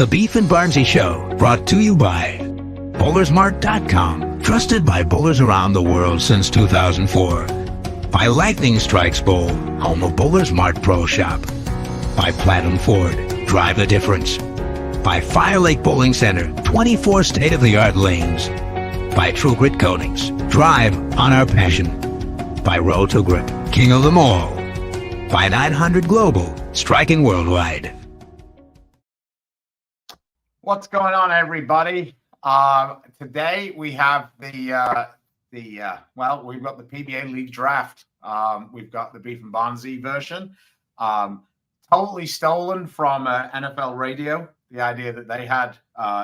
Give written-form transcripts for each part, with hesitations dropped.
The Beef and Barnsey Show, brought to you by Bowlersmart.com, trusted by bowlers around the world since 2004. By Lightning Strikes Bowl, home of Bowlers Mart Pro Shop. By Platinum Ford, drive the difference. By Fire Lake Bowling Center, 24 state-of-the-art lanes. By True Grit Coatings, drive on our passion. By Road to Grip, king of them all. By 900 Global, striking worldwide. What's going on, everybody? Today we have we've got the PBA League draft. We've got the Beef and Barnsey version, totally stolen from NFL Radio. The idea that they had,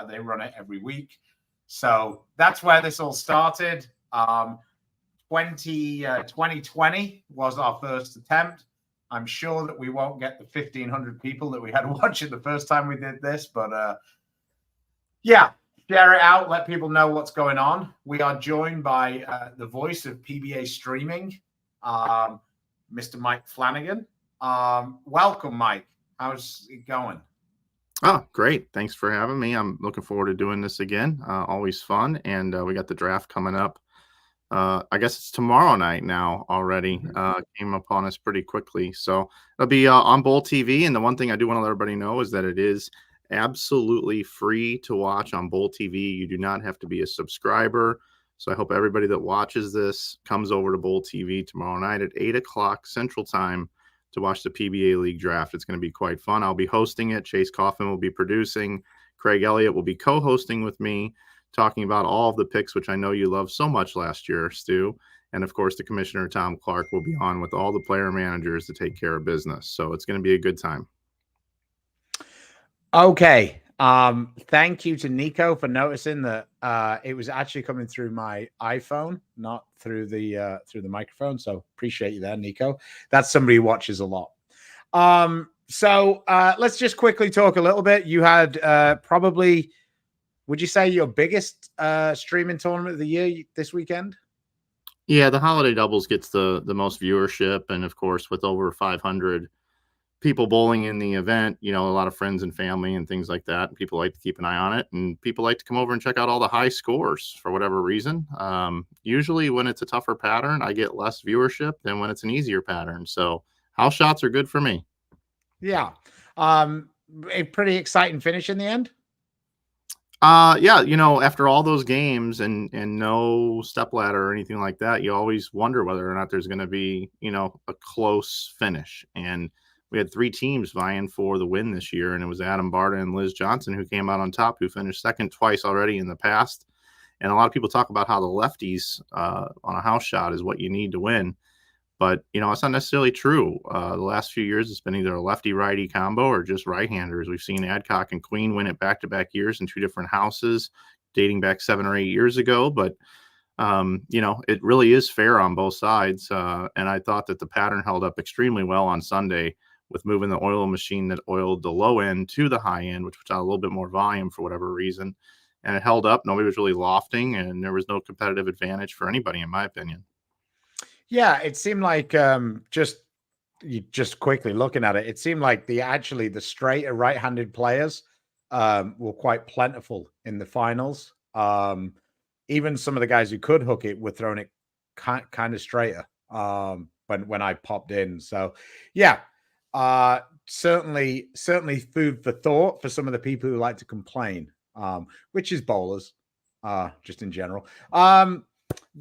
they run it every week. So that's where this all started. 2020 was our first attempt. I'm sure that we won't get the 1,500 people that we had watching the first time we did this, but yeah, share it out. Let people know what's going on. We are joined by the voice of PBA streaming, Mr. Mike Flannagan. Welcome, Mike. How's it going? Oh, great. Thanks for having me. I'm looking forward to doing this again. Always fun. And we got the draft coming up. I guess it's tomorrow night now already. Came upon us pretty quickly. So it'll be on Bowl TV. And the one thing I do want to let everybody know is that it is absolutely free to watch on Bowl TV. You do not have to be a subscriber. So I hope everybody that watches this comes over to Bowl TV tomorrow night at 8 o'clock Central Time to watch the PBA League draft. It's going to be quite fun. I'll be hosting it. Chase Kaufman will be producing. Craig Elliott will be co-hosting with me, talking about all of the picks, which I know you loved so much last year, Stu. And of course, the Commissioner, Tom Clark, will be on with all the player managers to take care of business. So it's going to be a good time. Okay. Thank you to Nico for noticing that it was actually coming through my iPhone, not through the microphone. So appreciate you there, Nico. That's somebody who watches a lot. So let's just quickly talk a little bit. You had probably, would you say, your biggest streaming tournament of the year this weekend? Yeah, the Holiday Doubles gets the most viewership, and of course, with over 500 people bowling in the event, you know, a lot of friends and family and things like that. People like to keep an eye on it, and people like to come over and check out all the high scores for whatever reason. Usually when it's a tougher pattern, I get less viewership than when it's an easier pattern. So house shots are good for me. Yeah. A pretty exciting finish in the end. Yeah, you know, after all those games and no stepladder or anything like that, you always wonder whether or not there's going to be, you know, a close finish. And we had 3 teams vying for the win this year, and it was Adam Barta and Liz Johnson who came out on top, who finished second twice already in the past. And a lot of people talk about how the lefties on a house shot is what you need to win. But, you know, it's not necessarily true. The last few years, it's been either a lefty-righty combo or just right-handers. We've seen Adcock and Queen win it back-to-back years in 2 different houses, dating back 7 or 8 years ago. But, you know, it really is fair on both sides. And I thought that the pattern held up extremely well on Sunday, with moving the oil machine that oiled the low end to the high end, which was a little bit more volume for whatever reason. And it held up. Nobody was really lofting, and there was no competitive advantage for anybody, in my opinion. Yeah, it seemed like just quickly looking at it, it seemed like the straighter right-handed players were quite plentiful in the finals. Even some of the guys who could hook it were throwing it kind of straighter when I popped in. So yeah. Certainly food for thought for some of the people who like to complain, which is bowlers, just in general.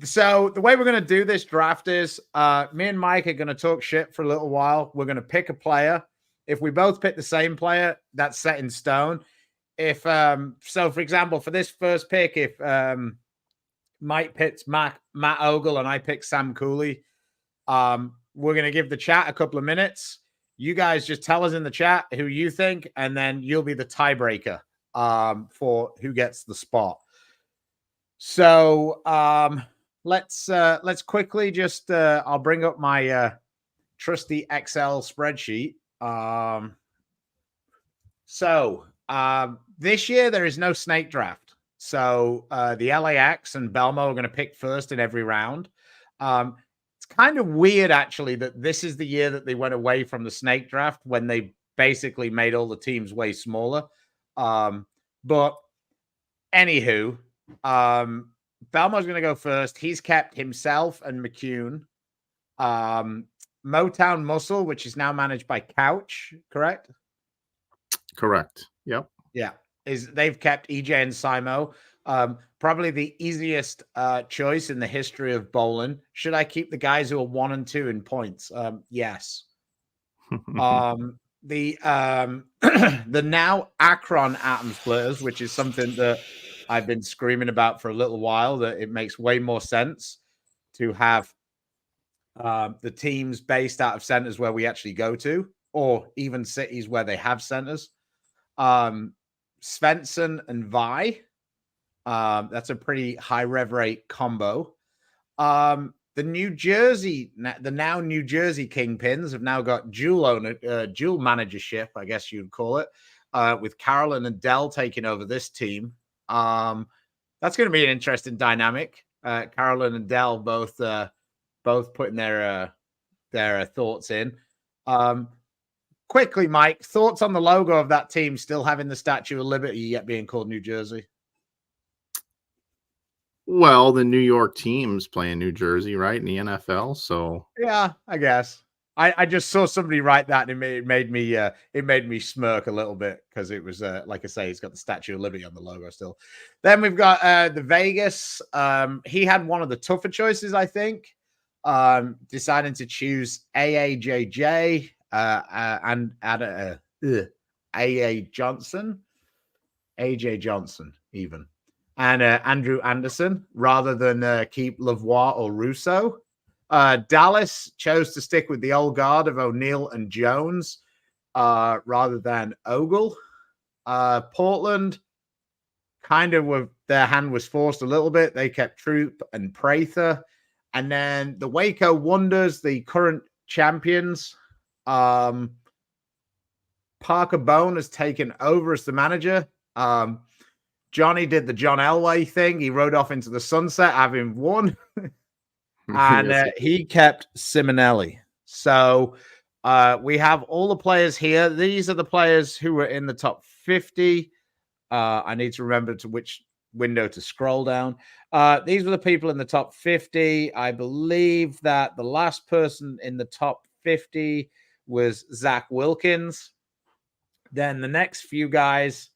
So the way we're going to do this draft is me and Mike are going to talk shit for a little while. We're going to pick a player. If we both pick the same player, that's set in stone. If so, for example, for this first pick, if Mike picks Matt Ogle and I pick Sam Cooley, we're going to give the chat a couple of minutes. You guys just tell us in the chat who you think, and then you'll be the tiebreaker for who gets the spot. So let's quickly just I'll bring up my trusty Excel spreadsheet. So this year there is no snake draft. So the LAX and Belmo are going to pick first in every round. It's kind of weird, actually, that this is the year that they went away from the snake draft, when they basically made all the teams way smaller. But anywho, Belmo's going to go first. He's kept himself and McCune. Motown Muscle, which is now managed by Couch, correct? Correct. Yep. Yeah. They've kept EJ and Simo. Probably the easiest choice in the history of bowling. Should I keep the guys who are 1 and 2 in points? Yes. The the now Akron Atom Splitters, which is something that I've been screaming about for a little while, that it makes way more sense to have the teams based out of centers where we actually go to, or even cities where they have centers. Svensson and Vi. That's a pretty high rev rate combo. The now New Jersey Kingpins have now got dual managership, I guess you'd call it, with Carolyn and Dell taking over this team. That's going to be an interesting dynamic. Carolyn and Dell both putting their thoughts in. Quickly, Mike, thoughts on the logo of that team still having the Statue of Liberty yet being called New Jersey? Well, the New York team's playing New Jersey, right, in the NFL. So yeah, I guess I just saw somebody write that, and it made me smirk a little bit because it was like I say, it's got the Statue of Liberty on the logo still. Then we've got the Vegas. He had one of the tougher choices, I think, deciding to choose AAJJ and add AA Johnson, AJ Johnson even. And Andrew Anderson, rather than keep Lavoie or Russo. Dallas chose to stick with the old guard of O'Neill and Jones rather than Ogle. Portland kind of their hand was forced a little bit. They kept Troop and Prather. And then the Waco Wonders, the current champions, Parker Bone has taken over as the manager. Johnny did the John Elway thing. He rode off into the sunset, having won. And he kept Simonelli. So we have all the players here. These are the players who were in the top 50. I need to remember to which window to scroll down. These were the people in the top 50. I believe that the last person in the top 50 was Zach Wilkins. Then the next few guys,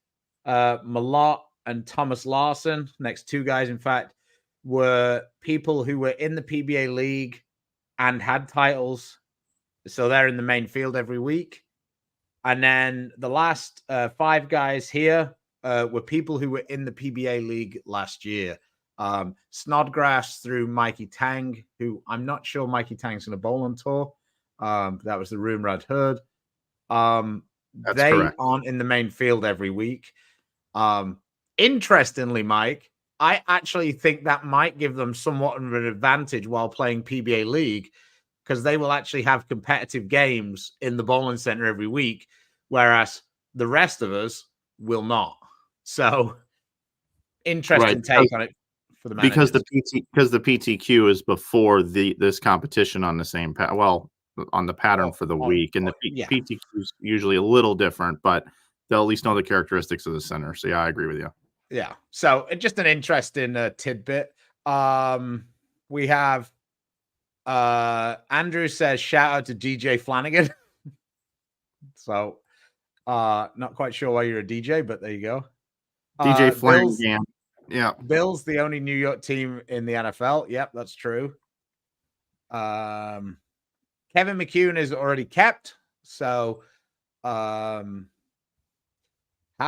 Malott and Thomas Larson, next two guys, in fact, were people who were in the PBA League and had titles. So they're in the main field every week. And then the last 5 guys here were people who were in the PBA League last year. Snodgrass through Mikey Tang, who I'm not sure Mikey Tang's going to bowl on tour. That was the rumor I'd heard. They correct. aren't in the main field every week. Interestingly, Mike, I actually think that might give them somewhat of an advantage while playing PBA League, because they will actually have competitive games in the bowling center every week, whereas the rest of us will not. So, interesting take on it for the managers. Because the PTQ is before this competition on the same on the pattern for the week, and the PTQ is usually a little different, but they'll at least know the characteristics of the center. So yeah, I agree with you. Yeah. So just an interesting tidbit. We have Andrew says, shout out to DJ Flannagan. So not quite sure why you're a DJ, but there you go. DJ Flannagan. Yeah. Bills, the only New York team in the NFL. Yep, that's true. Kevin McCune is already kept. So how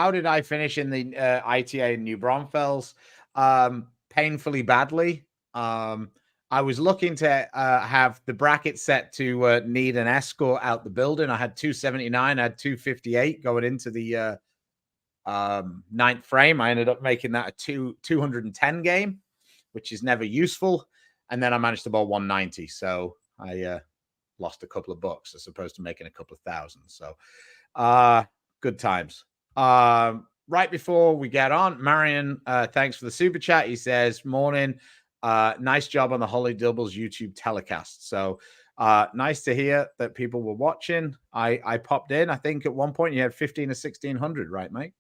did I finish in the ITA in New Braunfels? Painfully badly. I was looking to have the bracket set to need an escort out the building. I had 279. I had 258 going into the ninth frame. I ended up making that a 210 game, which is never useful. And then I managed to bowl 190. So I lost a couple of bucks as opposed to making a couple of thousand. So good times. Right before we get on, Marion, thanks for the super chat. He says, morning. Nice job on the Holly Doubles YouTube telecast. So nice to hear that people were watching. I popped in. I think at one point you had 15 or 1600, right, mate?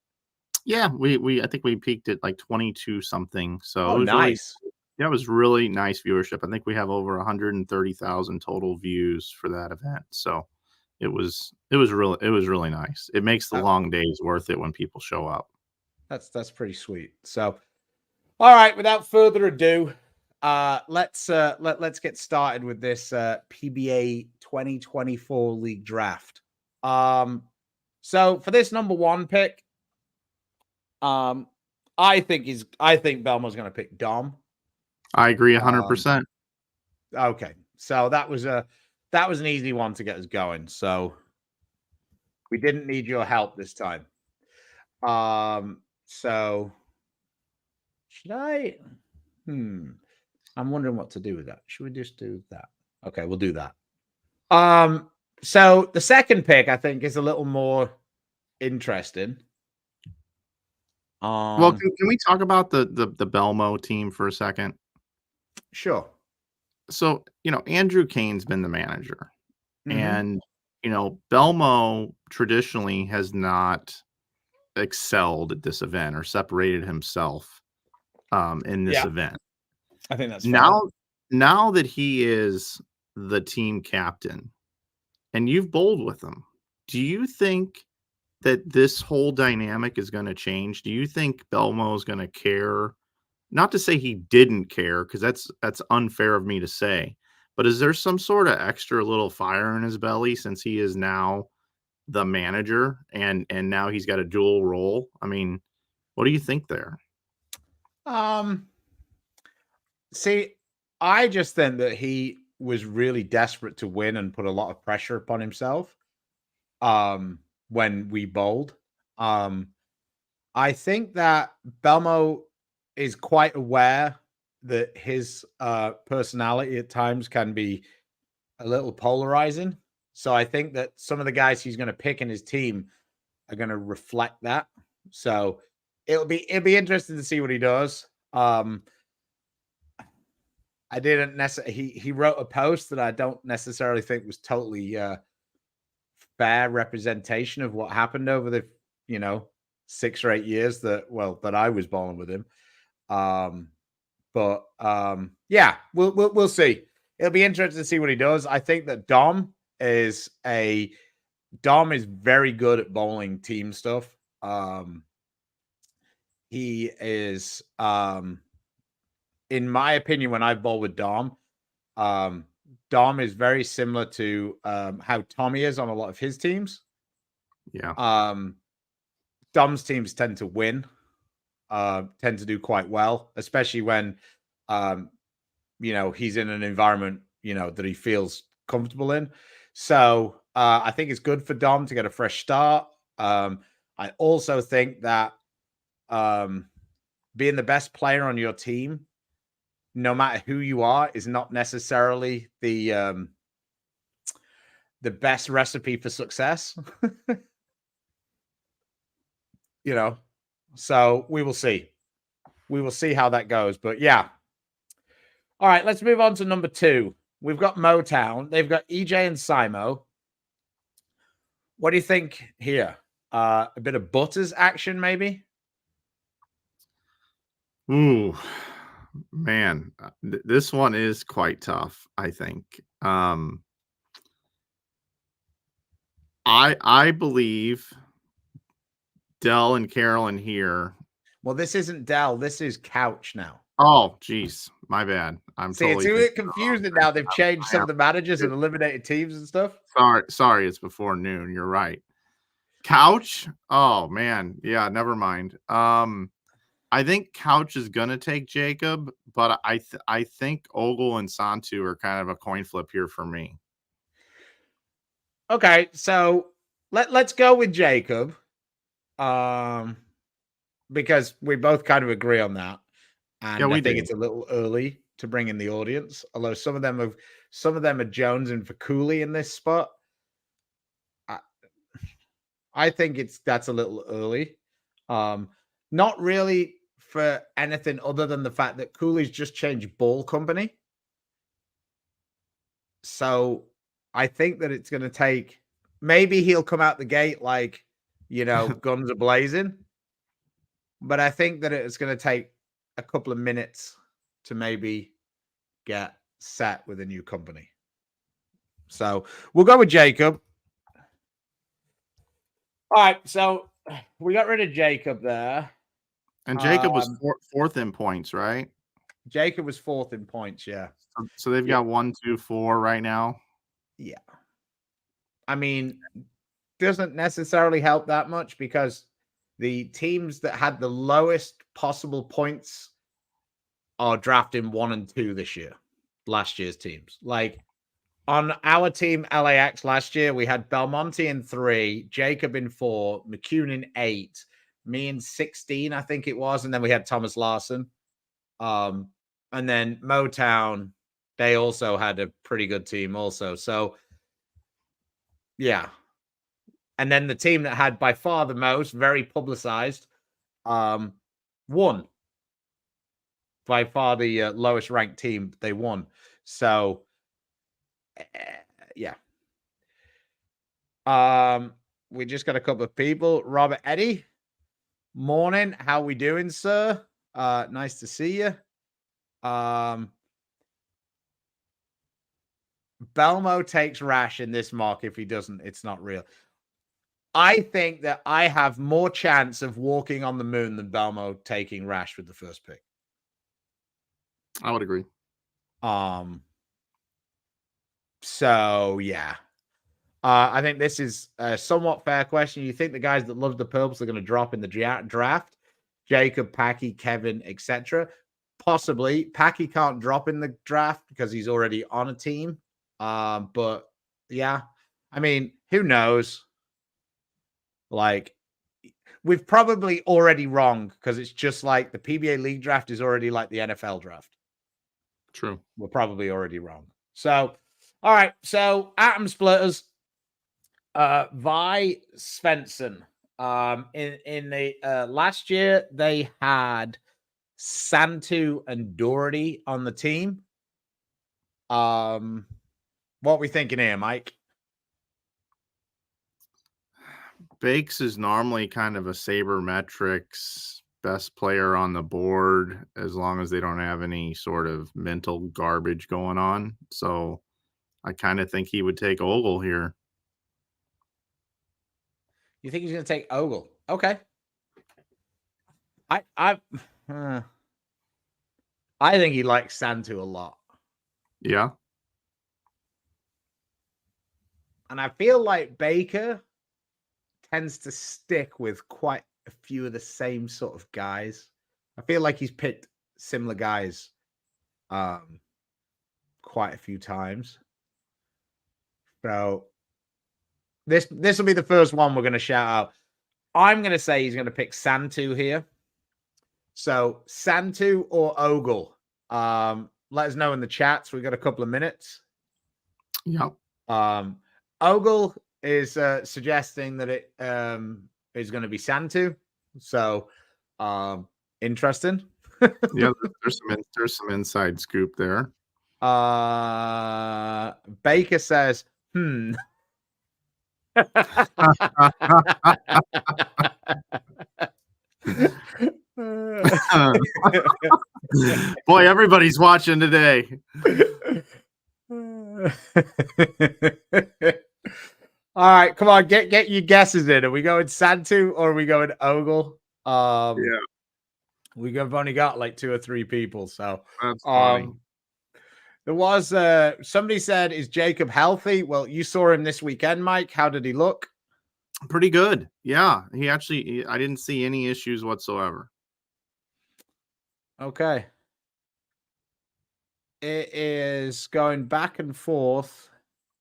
Yeah, I think we peaked at like 22 something. So Oh, it was really, nice. yeah, it was really nice viewership. I think we have over 130,000 total views for that event. So it was really nice. It makes the Uh, long days worth it when people show up. that's pretty sweet. So, all right, without further ado, let's get started with this PBA 2024 league draft. So for this number one pick, um, I think Belmo's going to pick Dom. I agree Um, 100%. okay, so that was an easy one to get us going. So we didn't need your help this time. So should I? I'm wondering what to do with that. Should we just do that? Okay, we'll do that. So the second pick I think is a little more interesting. Well, can we talk about the Belmo team for a second? Sure. So, Andrew Kane's been the manager, Hmm. and Belmo traditionally has not excelled at this event or separated himself in this Yeah, event. I think that's fair. Now that he is the team captain and you've bowled with him, do you think that this whole dynamic is going to change? Do you think Belmo is going to care? Not to say he didn't care, because that's unfair of me to say, but is there some sort of extra little fire in his belly since he is now the manager and now he's got a dual role? I mean, what do you think there? Um, See, I just think that he was really desperate to win and put a lot of pressure upon himself. When we bowled, um, I think that Belmo is quite aware that his personality at times can be a little polarizing. So I think that some of the guys he's going to pick in his team are going to reflect that. So it'll be interesting to see what he does. I didn't necessarily. He wrote a post that I don't necessarily think was totally fair representation of what happened over the 6 or 8 years that I was bowling with him. Um, but yeah, we'll see. It'll be interesting to see what he does. I think that Dom is very good at bowling team stuff. He is in my opinion, when I bowl with um, Dom is very similar to how Tommy is on a lot of his teams. Yeah. Dom's teams tend to win, tend to do quite well, especially when um, he's in an environment that he feels comfortable in. So I think it's good for Dom to get a fresh start. I also think that um, being the best player on your team, no matter who you are, is not necessarily the best recipe for success. you know, so we will see. We will see how that goes. But yeah. All right, let's move on to number two. We've got Motown. They've got EJ and Simo. What do you think here? A bit of Butters action, maybe? Ooh, man, this one is quite tough, I think. I believe Dell and Carolyn here. Well, this isn't Dell. This is Couch now. Oh, geez, my bad. I'm See, it's totally a thinking bit confusing now. They've changed some of the managers and eliminated teams and stuff. Sorry, it's before noon. You're right. Couch? Oh man, yeah, never mind. I think Couch is gonna take Jacob, but I think Ogle and Santu are kind of a coin flip here for me. Okay, so let's go with Jacob. Because we both kind of agree on that. Yeah, And I we think do. it's a little early to bring in the audience. Although some of them are jonesing for Cooley in this spot. I, I think that's a little early. Not really for anything other than the fact that Cooley's just changed ball company. So I think that it's going to take. Maybe he'll come out the gate like guns are blazing. but I think that it's going to take a couple of minutes to maybe get set with a new company. So we'll go with Jacob. All right, so we got rid of Jacob there. And Jacob was fourth in points, right? Jacob was fourth in points, yeah. So they've got 1, 2, 4 right now. Yeah. I mean, doesn't necessarily help that much because the teams that had the lowest possible points are drafting 1 and 2 this year. Last year's teams. Like on our team, LAX last year, we had Belmonte in 3, Jacob in 4, McCune in 8, me in 16, I think it was, and then we had Thomas Larson. And then Motown, they also had a pretty good team also. So yeah. And then the team that had by far the most, very publicized, won. By far the lowest ranked team, they won. So yeah. We just got a couple of people. Robert Eddie, morning. How we doing, sir? Nice to see you. Belmo takes Rash in this mock. If he doesn't, it's not real. I think that I have more chance of walking on the moon than Belmo taking Rash with the first pick. I would agree. So yeah. I think this is a somewhat fair question. You think the guys that love the Purples are going to drop in the draft? Jacob, Packy, Kevin, etc. Possibly. Packy can't drop in the draft because he's already on a team. But yeah, I mean, who knows? Like, we've probably already wrong because it's just like the PBA League draft is already like the NFL draft. True. We're probably already wrong. So, all right. So, Atom Splitters, Vi Svensson. In the last year, they had Santu and Doherty on the team. What are we thinking here, Mike? Bakes is normally kind of a sabermetrics best player on the board as long as they don't have any sort of mental garbage going on. So I kind of think he would take Ogle here. You think he's going to take Ogle? Okay. I think he likes Santu a lot. Yeah. And I feel like Baker tends to stick with quite a few of the same sort of guys. I feel like he's picked similar guys quite a few times. So this will be the first one we're going to shout out. I'm going to say he's going to pick Santu here. So Santu or Ogle? Let us know in the chats. We've got a couple of minutes. Yeah. Ogle is suggesting that it is going to be Santu. So interesting. Yeah, there's some inside scoop there. Baker says, Boy, everybody's watching today. All right, come on, get your guesses in. Are we going Santu or are we going Ogle? Yeah, we've only got like 2 or 3 people, so that's funny. There was somebody said, "Is Jacob healthy?" Well, you saw him this weekend, Mike. How did he look? Pretty good. Yeah, I didn't see any issues whatsoever. Okay. It is going back and forth.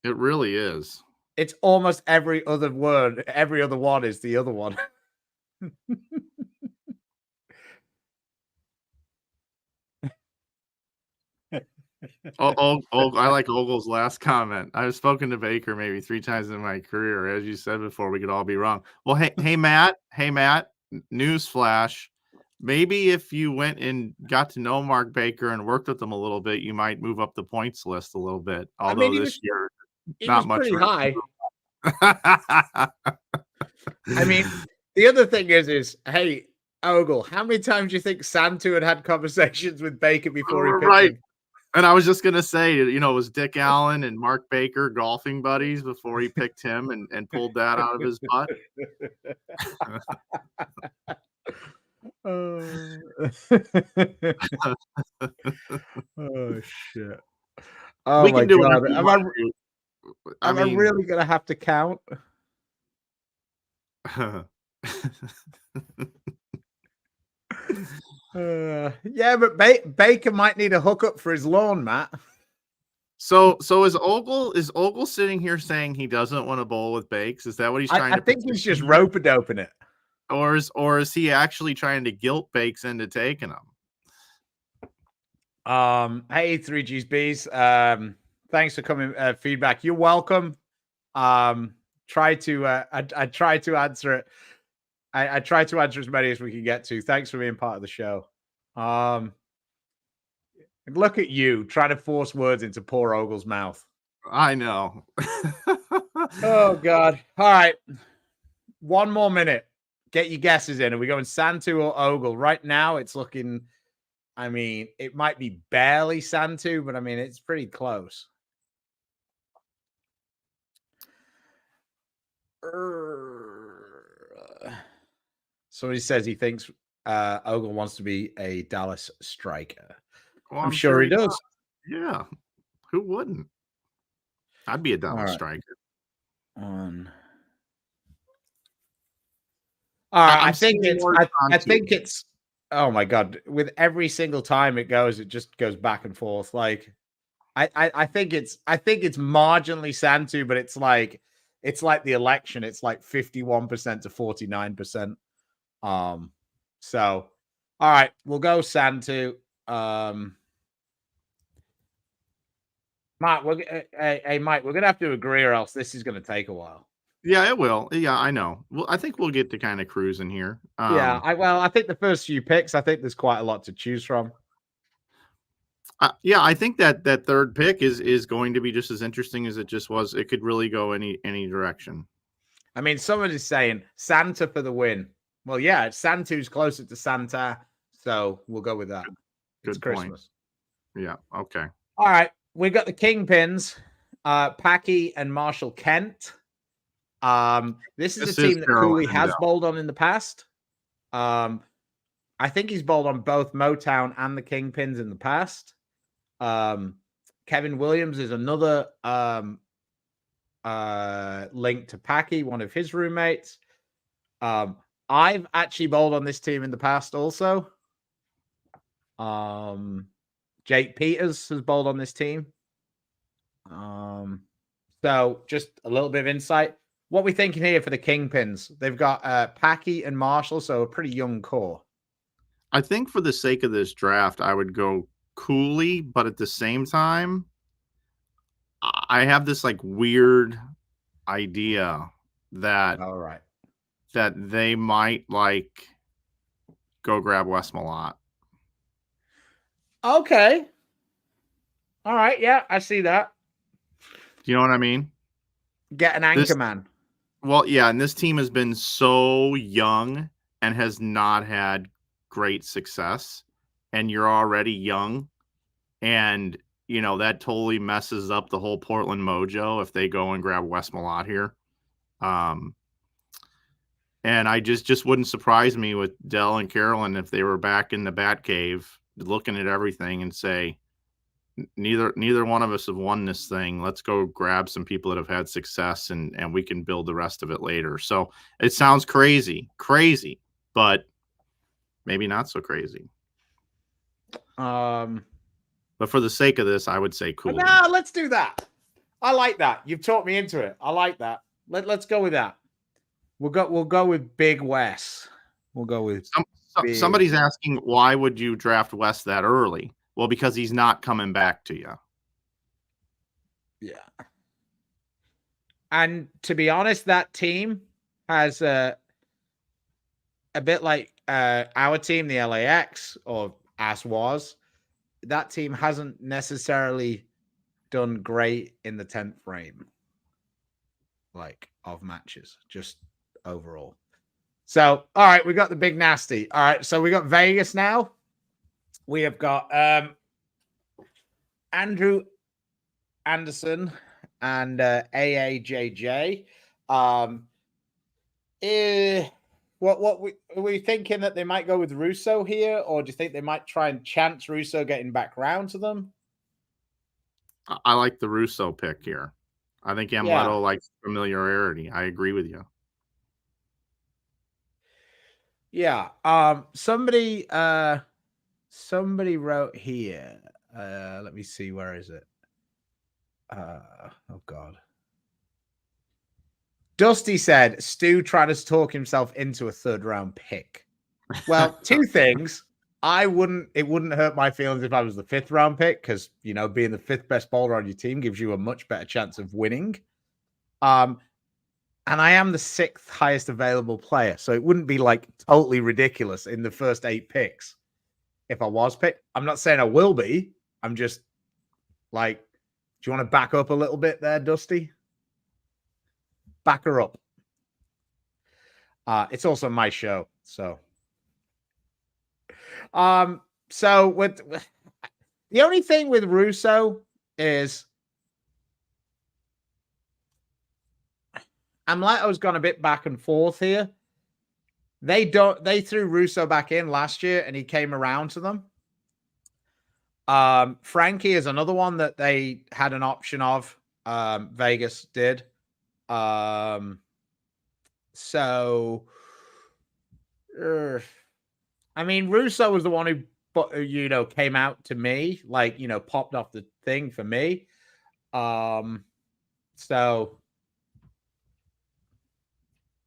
It really is. It's almost every other word. Every other one is the other one. I like Ogle's last comment. I've spoken to Baker maybe 3 times in my career. As you said before, we could all be wrong. Well, hey Matt, newsflash. Maybe if you went and got to know Mark Baker and worked with him a little bit, you might move up the points list a little bit. Although this year, not much. Pretty high. I mean, the other thing is, hey, Ogle, how many times do you think Santu had conversations with Baker before he picked Right. him? And I was just gonna say, it was Dick Allen and Mark Baker golfing buddies before he picked him and pulled that out of his butt. Oh. Oh shit! Oh We my can do god! whatever you Am I want to do. I am I mean, really gonna have to count? Yeah, but Baker might need a hookup for his lawn, Matt. so is Ogle sitting here saying he doesn't want to bowl with Bakes? Is that what he's trying I to think he's petition just here? rope-a-doping it. Or is he actually trying to guilt Bakes into taking him? Hey, 3GsBs. Thanks for coming. Feedback. You're welcome. Try to. I try to answer it. I try to answer as many as we can get to. Thanks for being part of the show. Look at you trying to force words into poor Ogle's mouth. I know. Oh God! All right, one more minute. Get your guesses in. Are we going Santu or Ogle? Right now, it's looking. I mean, it might be barely Santu, but I mean, it's pretty close. Somebody says he thinks Ogle wants to be a Dallas striker. Well, I'm sure he does. Yeah. Who wouldn't? I'd be a Dallas right. striker. All right, I think it's. Oh my god! With every single time it just goes back and forth. Like, I think it's marginally Santu, but it's like the election. It's like 51% to 49%. So, all right, we'll go Santu. Mike, Mike, we're gonna have to agree, or else this is gonna take a while. Yeah, it will. Yeah, I know. Well, I think we'll get to kind of cruising here. Yeah, I think the first few picks, I think there's quite a lot to choose from. Yeah, I think that third pick is going to be just as interesting as it just was. It could really go any direction. I mean, someone is saying Santa for the win. Well, yeah, Santu's closer to Santa, so we'll go with that. It's Good point. Christmas. Yeah. Okay. All right, we got the Kingpins, Packy and Marshall Kent. This is a team that Cooley has bowled on in the past. I think he's bowled on both Motown and the Kingpins in the past. Kevin Williams is another link to Packy, one of his roommates. I've actually bowled on this team in the past also. Jake Peters has bowled on this team. So just a little bit of insight. What we thinking here for the Kingpins? They've got Packy and Marshall, so a pretty young core. I think for the sake of this draft, I would go Cooley, but at the same time, I have this like weird idea that all right, that they might like go grab Wes Malott. Okay. All right, yeah, I see that. Do you know what I mean? Get an anchor man. Well, yeah, and this team has been so young and has not had great success, and you're already young, and that totally messes up the whole Portland mojo if they go and grab Wes Malott here. And I just wouldn't surprise me with Dell and Carolyn if they were back in the bat cave looking at everything and say, neither one of us have won this thing. Let's go grab some people that have had success and we can build the rest of it later. So it sounds crazy, but maybe not so crazy. But for the sake of this, I would say cool. No, let's do that. I like that. You've talked me into it. I like that. Let's go with that. We'll go with Big Wes. We'll go with somebody's asking, why would you draft Wes that early? Well, because he's not coming back to you. Yeah. And to be honest, that team has a bit like our team, the LAX, or as was. That team hasn't necessarily done great in the 10th frame, like, of matches, just overall. So, all right, we got the big nasty. All right, so we got Vegas now. We have got Andrew Anderson and AAJJ. Are we thinking that they might go with Russo here, or do you think they might try and chance Russo getting back round to them? I like the Russo pick here. I think Amleto likes familiarity. I agree with you. Yeah. Somebody wrote here. Let me see, where is it? Oh God. Dusty said Stu tried to talk himself into a 3rd round pick. Well, 2 things. It wouldn't hurt my feelings if I was the 5th round pick, because being the 5th best bowler on your team gives you a much better chance of winning. And I am the 6th highest available player, so it wouldn't be like totally ridiculous in the first 8 picks if I was picked. I'm not saying I will be. I'm just like, do you want to back up a little bit there, Dusty? Back her up. It's also my show, so. So with the only thing with Russo is Amleto's gone a bit back and forth here. They threw Russo back in last year and he came around to them. Frankie is another one that they had an option of. Vegas did. So I mean, Russo was the one who came out to me, like, popped off the thing for me. So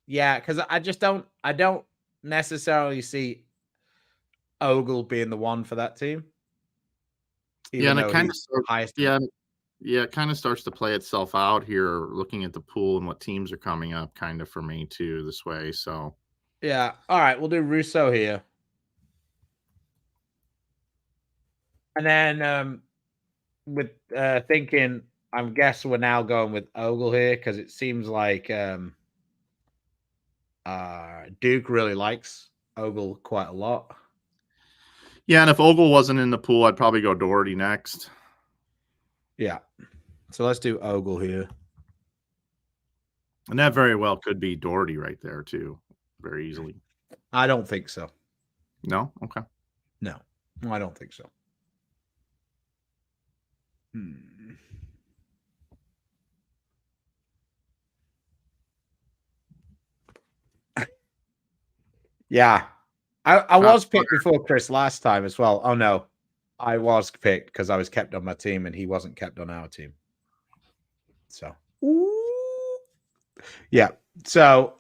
yeah, because I don't necessarily see Ogle being the one for that team. Yeah, and it kind of starts, it kind of starts to play itself out here, looking at the pool and what teams are coming up, kind of for me too this way. So yeah, all right, we'll do Russo here, and then with thinking, I guess we're now going with Ogle here because it seems like Duke really likes Ogle quite a lot. Yeah, and if Ogle wasn't in the pool, I'd probably go Doherty next. Yeah. So let's do Ogle here. And that very well could be Doherty right there, too, very easily. I don't think so. No? Okay. No, I don't think so. Yeah. I was picked before Chris last time as well. Oh, no. I was picked because I was kept on my team and he wasn't kept on our team. So, yeah. So,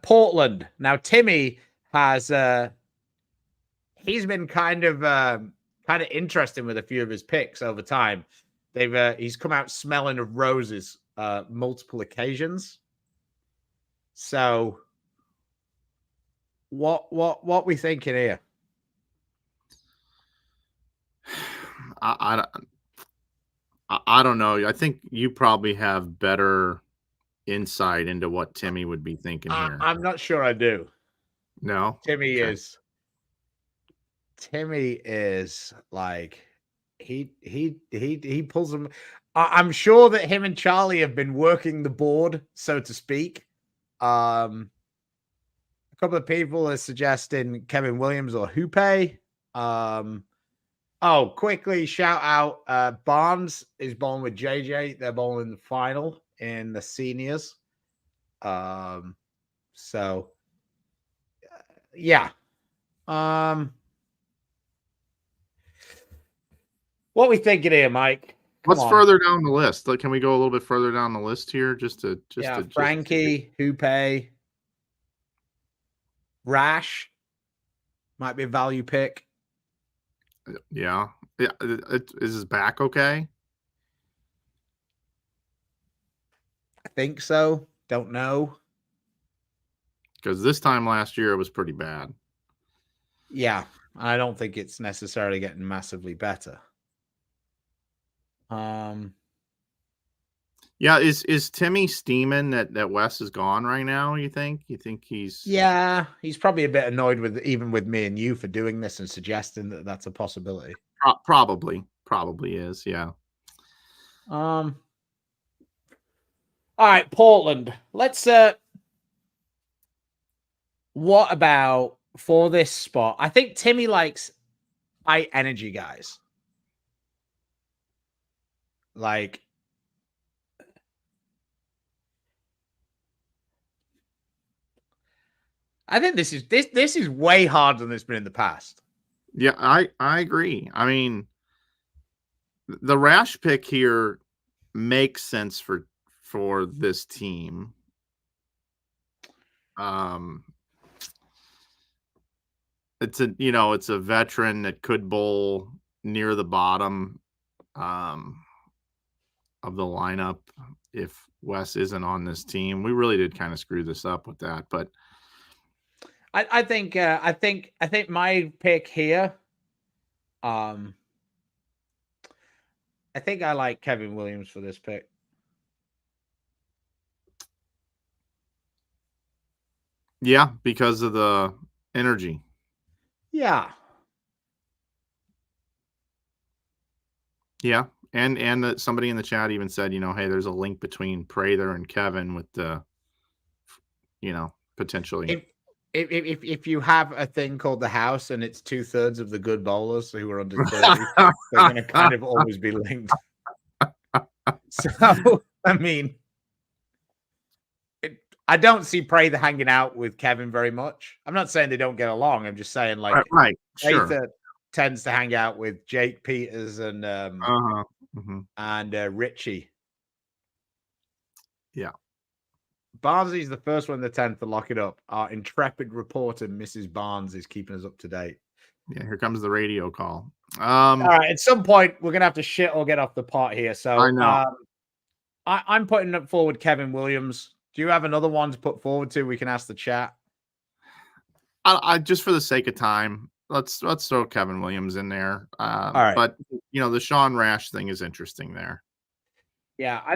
Portland. Now, Timmy has he's been kind of interesting with a few of his picks over time. He's come out smelling of roses multiple occasions. So, what we thinking here? I don't know. I think you probably have better insight into what Timmy would be thinking here. I'm not sure I do. No, Timmy is like he pulls them. I'm sure that him and Charlie have been working the board, so to speak. A couple of people are suggesting Kevin Williams or Hoope. Oh, quickly shout out Barnes is bowling with JJ. They're bowling in the final in the seniors. So yeah. What we thinking here, Mike? What's further down the list? Like, can we go a little bit further down the list here? Frankie, Hoope, Rash might be a value pick. Yeah. Is his back okay? I think so. Don't know. Because this time last year it was pretty bad. Yeah, I don't think it's necessarily getting massively better. Yeah, is Timmy steaming that Wes is gone right now? You think? You think he's? Yeah, he's probably a bit annoyed with even with me and you for doing this and suggesting that that's a possibility. Probably is. Yeah. All right, Portland. Let's what about for this spot? I think Timmy likes high energy guys. Like I think this is way harder than it's been in the past. Yeah, I agree. I mean, the Rash pick here makes sense for this team. It's a veteran that could bowl near the bottom of the lineup if Wes isn't on this team. We really did kind of screw this up with that, but I think my pick here. I think I like Kevin Williams for this pick. Yeah, because of the energy. Yeah. Yeah. And that somebody in the chat even said, hey, there's a link between Prather and Kevin with the, potentially. If you have a thing called the house and it's 2/3 of the good bowlers who are under 30, they're going to kind of always be linked. So, I mean, I don't see Prather hanging out with Kevin very much. I'm not saying they don't get along. I'm just saying, like, right. Sure. Prather tends to hang out with Jake Peters and Richie. Yeah. Barnsley's the first one in the 10th to lock it up. Our intrepid reporter, Mrs. Barnes, is keeping us up to date. Yeah, here comes the radio call. All right, at some point, we're going to have to shit or get off the pot here. So I know. I'm putting up forward Kevin Williams. Do you have another one to put forward to? We can ask the chat. I just for the sake of time, let's throw Kevin Williams in there. All right. But, the Sean Rash thing is interesting there. Yeah, I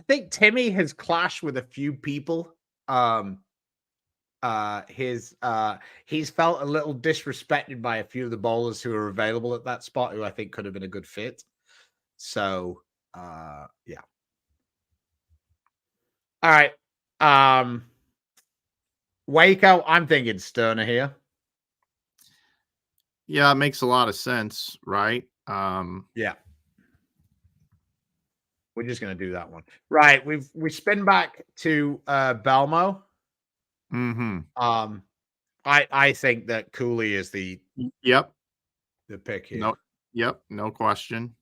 think Timmy has clashed with a few people. He's felt a little disrespected by a few of the bowlers who are available at that spot, who I think could have been a good fit. So, yeah. All right. Waco, I'm thinking Sterner here. Yeah, it makes a lot of sense, right? Yeah. We're just going to do that one. Right. We spin back to Belmo. Mm-hmm. I think that Cooley is the pick here. No question.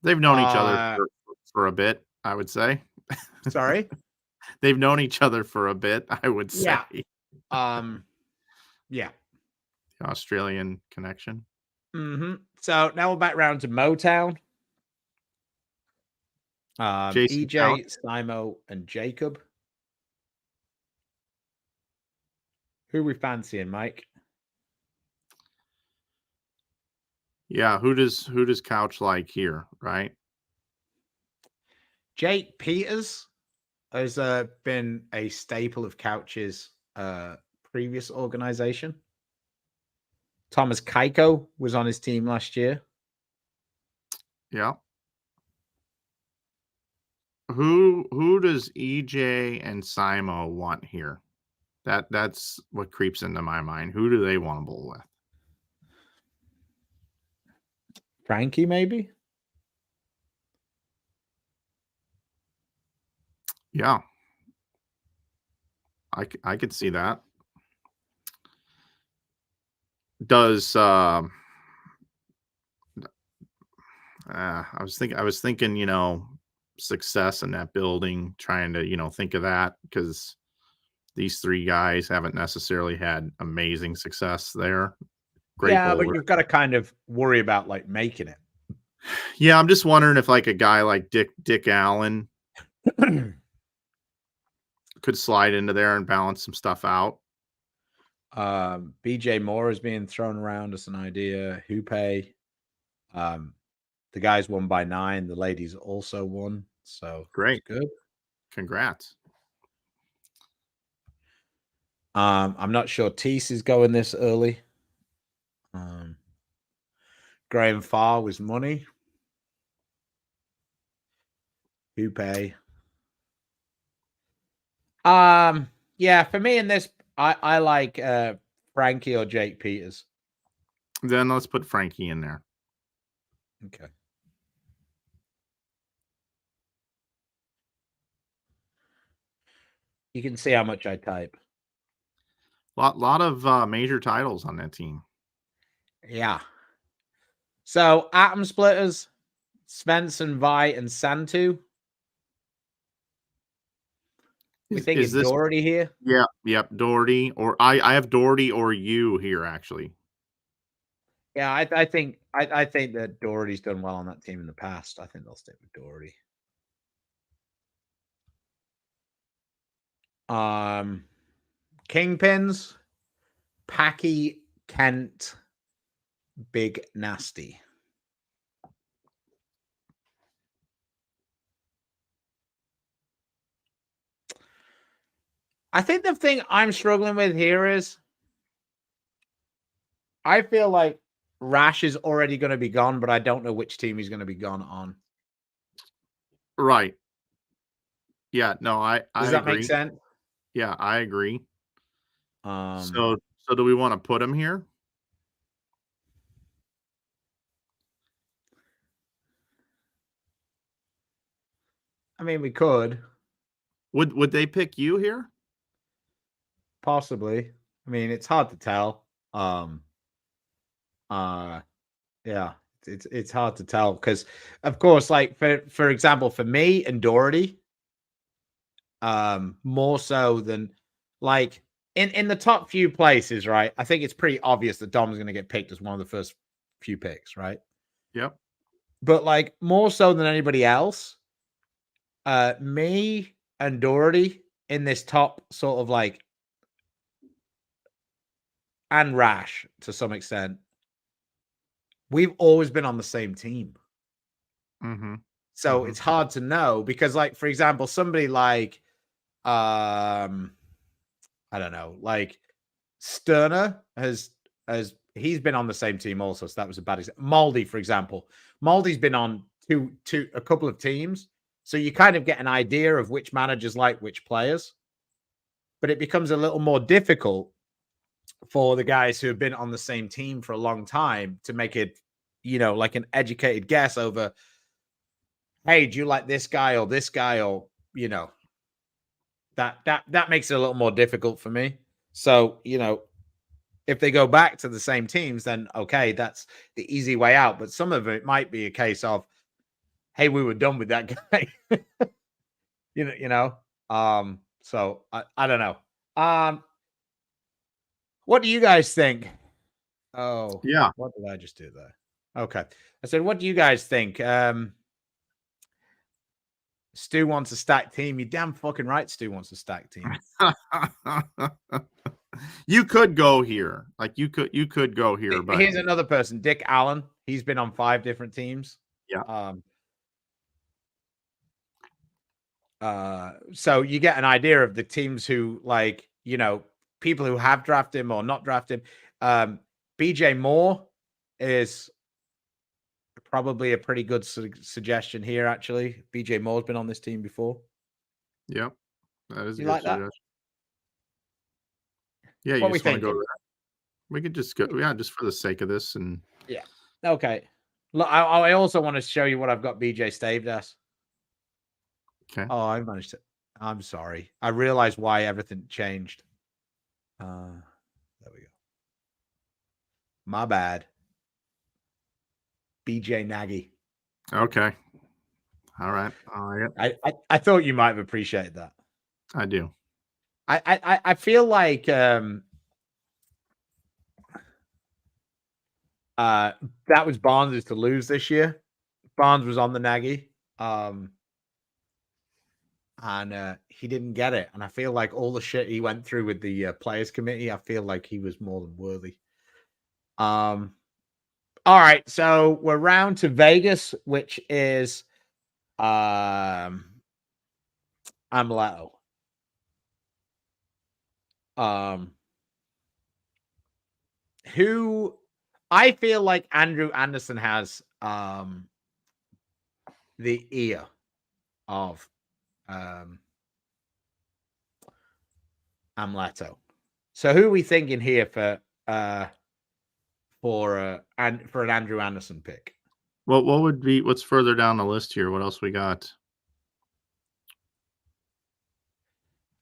They've known each other for a bit, I would say. Sorry? They've known each other for a bit, I would say. Yeah. Yeah. The Australian connection. Mm-hmm. So now we're back round to Motown. EJ, Simo, and Jacob. Who are we fancying, Mike? Yeah, who does Couch like here, right? Jake Peters has been a staple of Couch's previous organization. Thomas Keiko was on his team last year. Yeah. Who does EJ and Simo want here? That's what creeps into my mind. Who do they want to bowl with? Frankie, maybe? Yeah. I could see that. Does I was thinking, success in that building, trying to, think of that, because these three guys haven't necessarily had amazing success there. Great bowler. But you've got to kind of worry about like making it. Yeah, I'm just wondering if like a guy like Dick Allen could slide into there and balance some stuff out. BJ Moore is being thrown around as an idea. Hoope. The guys won by 9. The ladies also won. So Great. it's good. Congrats. I'm not sure Teese is going this early. Graham Farr was money. Hoope. Yeah, for me in this, I like Frankie or Jake Peters. Then let's put Frankie in there. Okay. You can see how much I type. Lot of major titles on that team. Yeah. So Atom Splitters, Svensson, Vi, and Santu. We think it's this Doherty here. Yeah, yep, Doherty, or I have Doherty or you here actually. Yeah, I think that Doherty's done well on that team in the past. I think they'll stick with Doherty. Kingpins, Packy, Kent, Big Nasty. I think the thing I'm struggling with here is I feel like Rash is already going to be gone, but I don't know which team he's going to be gone on. Right. Yeah, no, I Does that agree. make sense? Yeah, I agree. So do we want to put him here? I mean, we could. Would they pick you here? Possibly. I mean, it's hard to tell. Yeah, it's hard to tell because, of course, like for example, for me and Doherty, more so than like in the top few places, right? I think it's pretty obvious that Dom's going to get picked as one of the first few picks, right? Yep. But like more so than anybody else, me and Doherty in this top sort of like, and Rash to some extent, we've always been on the same team. Mm-hmm. So it's hard to know because, like, for example, somebody like, I don't know, like Sterner has he's been on the same team also. So that was a bad example. Moldy, for example, Moldy's been on a couple of teams. So you kind of get an idea of which managers like which players, but it becomes a little more difficult for the guys who have been on the same team for a long time to make it, like an educated guess over, hey, do you like this guy or this guy, or that makes it a little more difficult for me. So, if they go back to the same teams, then okay, that's the easy way out. But some of it might be a case of, hey, we were done with that guy. So I don't know. What do you guys think? Oh, yeah. What did I just do there? Okay. I said, what do you guys think? Stu wants a stacked team. You're damn fucking right. Stu wants a stacked team. You could go here. Like you could go here. But here's another person, Dick Allen. He's been on 5 different teams. Yeah. So you get an idea of the teams who, like, people who have drafted him or not drafted him. BJ Moore is probably a pretty good suggestion here, actually. BJ Moore's been on this team before. Yep. That is a You good like that? suggestion. Yeah, you What we just want to go thinking? there. We could just go, yeah, just for the sake of this. And Yeah. Okay. Look, I also want to show you what I've got BJ staved as. okay. Oh, I managed to. I'm sorry. I realized why everything changed. There we go. My bad. BJ Nagy. Okay. All right. I thought you might have appreciated that. I do. I feel like that was Barnes to lose this year. Barnes was on the Nagy. and he didn't get it. And I feel like all the shit he went through with the players committee, I feel like he was more than worthy. All right, so we're round to Vegas, which is Amleto. Who I feel like Andrew Anderson has the ear of Amleto. So who are we thinking here for an Andrew Anderson pick? What would be what's further down the list here? What else we got?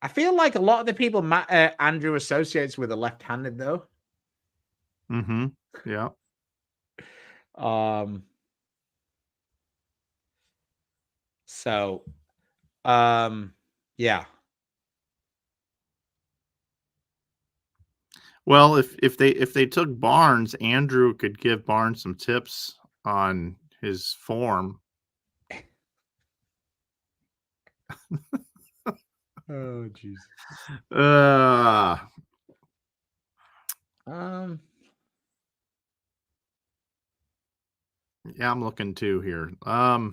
I feel like a lot of the people Andrew associates with are left-handed, though. Mm-hmm. Yeah. So, yeah. Well, if they took Barnes, Andrew could give Barnes some tips on his form. Oh, jeez. Yeah, I'm looking too here. I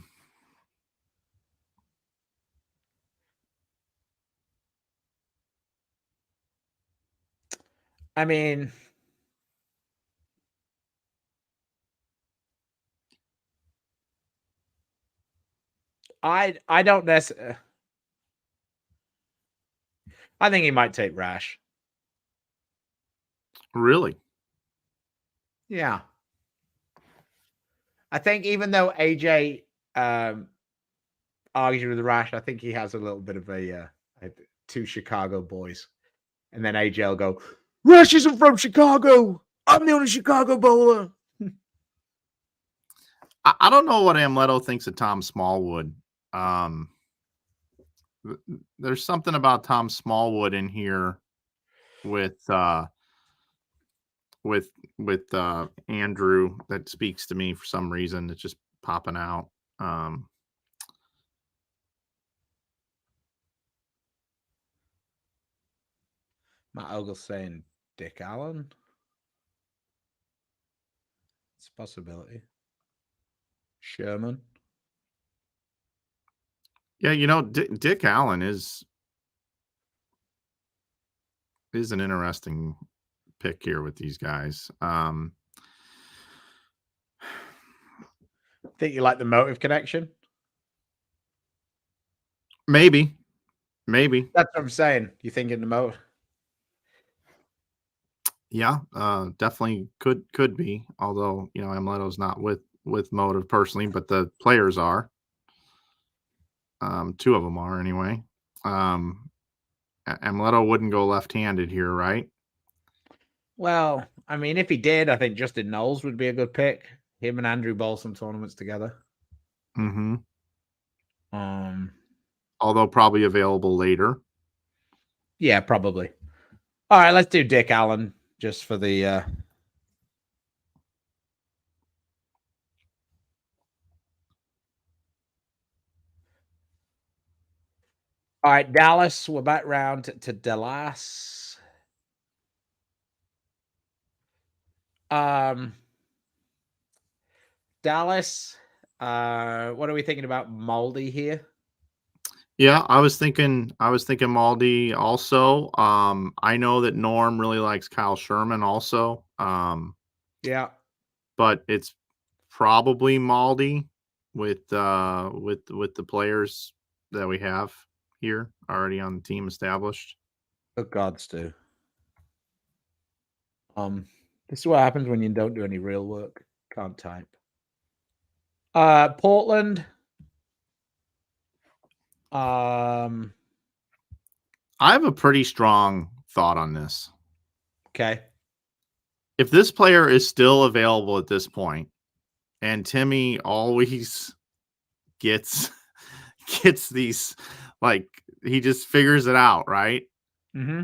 mean, I don't necessarily. I think he might take Rash. Really? Yeah. I think even though AJ argues with Rash, I think he has a little bit of a two Chicago boys. And then AJ will go, Rash isn't from Chicago. I'm the only Chicago bowler. I don't know what Amleto thinks of Tom Smallwood. There's something about Tom Smallwood in here with Andrew that speaks to me for some reason. It's just popping out. Matt Ogle's saying Dick Allen. It's a possibility. Sherman. Yeah, you know, Dick Allen is an interesting pick here with these guys. Think you like the motive connection? Maybe. That's what I'm saying. You think in the motive? Yeah, definitely could be. Although, you know, Amleto's not with motive personally, but the players are. Two of them are anyway. Amleto wouldn't go left-handed here, right? Well, I mean, if he did, I think Justin Knowles would be a good pick. Him and Andrew bowl some tournaments together. Mm-hmm. Although probably available later. Yeah, probably. All right, let's do Dick Allen just for the All right, Dallas. We're back round to Dallas. Dallas. What are we thinking about Moldy here? Yeah, I was thinking Maldi also. I know that Norm really likes Kyle Sherman also. Yeah. But it's probably Maldi with the players that we have here already on the team established. Oh, gods do. This is what happens when you don't do any real work. Can't type. Portland. I have a pretty strong thought on this. Okay. If this player is still available at this point, and Timmy always gets these, like, he just figures it out, right? Mm-hmm.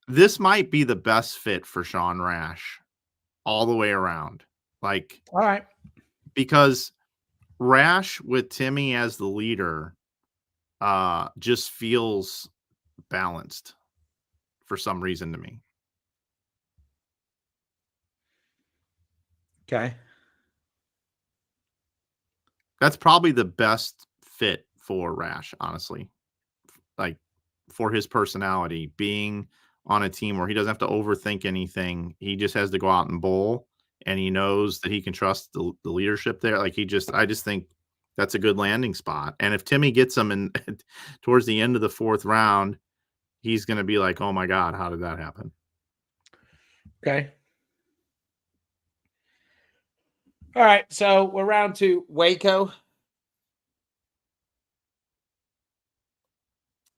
This might be the best fit for Sean Rash all the way around. Like, all right. Because Rash with Timmy as the leader just feels balanced for some reason to me. Okay. That's probably the best fit for Rash, honestly. Like, for his personality, being on a team where he doesn't have to overthink anything. He just has to go out and bowl, and he knows that he can trust the leadership there. Like, I just think that's a good landing spot. And if Timmy gets him in towards the end of the 4th round, he's going to be like, "Oh my God, how did that happen?" Okay. All right. So we're round to Waco.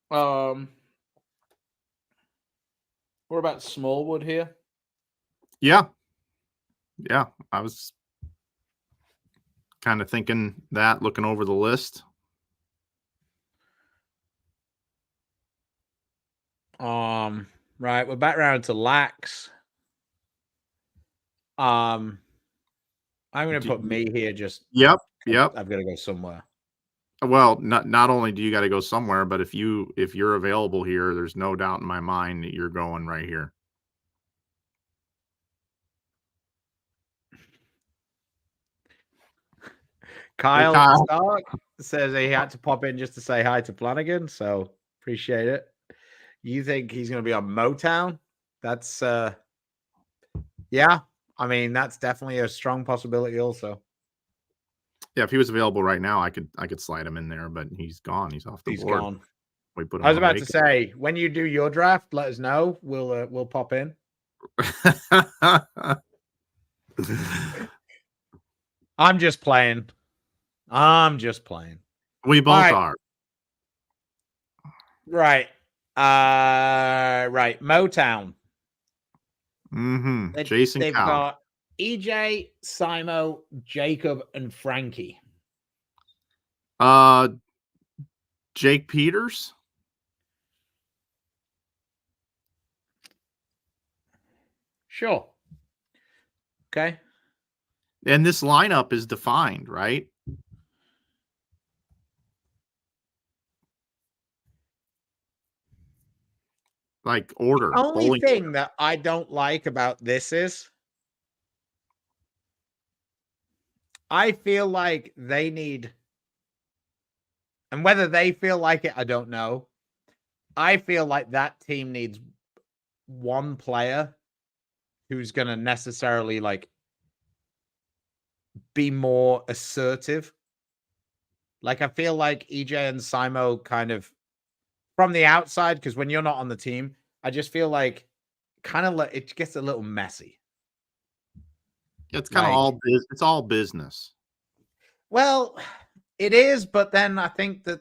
What about Smallwood here? Yeah. Yeah. I was kind of thinking that, looking over the list. Right. We're back round to Lax. I'm going to put me here. Just Yep. I've got to go somewhere. Well, not only do you got to go somewhere, but if you're available here, there's no doubt in my mind that you're going right here. Kyle Stark says he had to pop in just to say hi to Flannagan, so appreciate it. You think he's going to be on Motown? That's yeah. I mean, that's definitely a strong possibility also. Yeah, if he was available right now, I could slide him in there, but he's gone. He's off the board. Gone. We put him I was on about to say, when you do your draft, let us know. We'll pop in. I'm just playing. We both are. Right. Right. Motown. Jason They've Cow. got EJ, Simo, Jacob, and Frankie. Jake Peters. Sure. Okay. And this lineup is defined, right? Like, order. The only thing that I don't like about this is I feel like they need, and whether they feel like it, I don't know. I feel like that team needs one player who's going to necessarily like be more assertive. Like, I feel like EJ and Simo kind of from the outside, because when you're not on the team, I just feel like kind of like it gets a little messy. It's kind of it's all business. Well, it is, but then I think that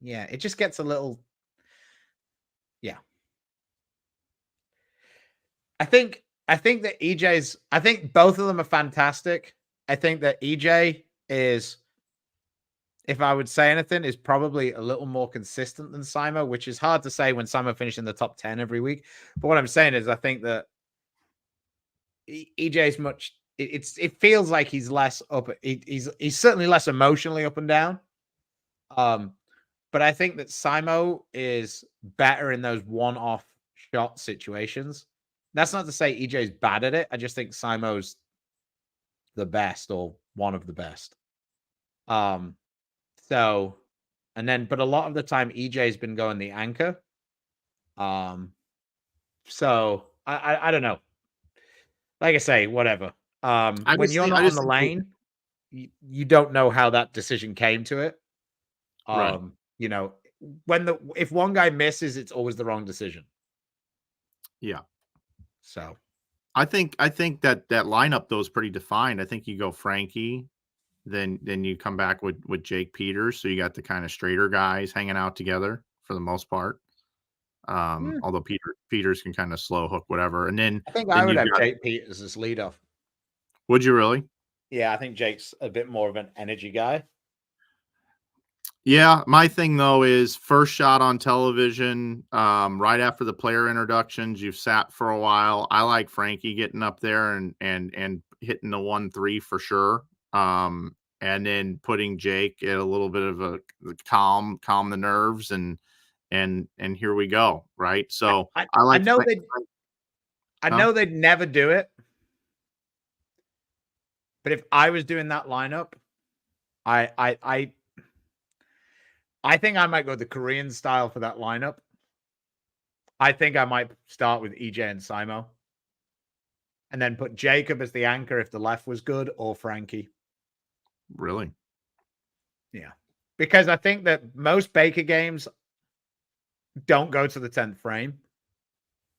it just gets a little, yeah. I think that I think both of them are fantastic. I think that EJ is, if I would say anything, is probably a little more consistent than Simo, which is hard to say when Simo finished in the top 10 every week. But what I'm saying is I think that EJ's much, it feels like he's less up. He's certainly less emotionally up and down. But I think that Simo is better in those one-off shot situations. That's not to say EJ's bad at it. I just think Simo's the best or one of the best. So, and then, but a lot of the time EJ's been going the anchor. So I don't know. Like I say, whatever. When you're not on the lane, you don't know how that decision came to it. Right. You know, if one guy misses, it's always the wrong decision. Yeah. So I think that lineup though is pretty defined. I think you go Frankie, then you come back with Jake Peters. So you got the kind of straighter guys hanging out together for the most part. Although Peters can kind of slow hook whatever. And then I think I would have Jake Peters as leadoff. Would you really? Yeah, I think Jake's a bit more of an energy guy. Yeah, my thing though is first shot on television, right after the player introductions. You've sat for a while. I like Frankie getting up there and hitting the 1-3 for sure. and then putting Jake at a little bit of a calm the nerves, and here we go, right? So I I like know they I Huh? know they'd never do it, but if I was doing that lineup, I think I might go the Korean style for that lineup. I think I might start with EJ and Simo, and then put Jacob as the anchor if the left was good, or Frankie. Really? Yeah, because I think that most Baker games don't go to the 10th frame.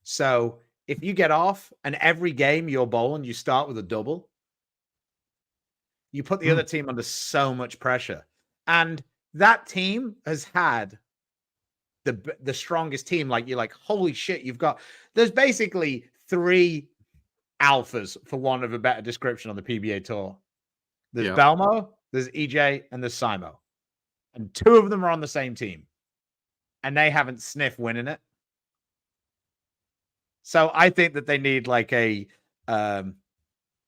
So if you get off and every game you're bowling, you start with a double, you put the other team under so much pressure. And that team has had the strongest team. Like, you're like, holy shit, there's basically 3 alphas, for want of a better description, on the PBA tour. There's Belmo, there's EJ, and there's Simo. And 2 of them are on the same team. And they haven't sniffed winning it. So I think that they need like a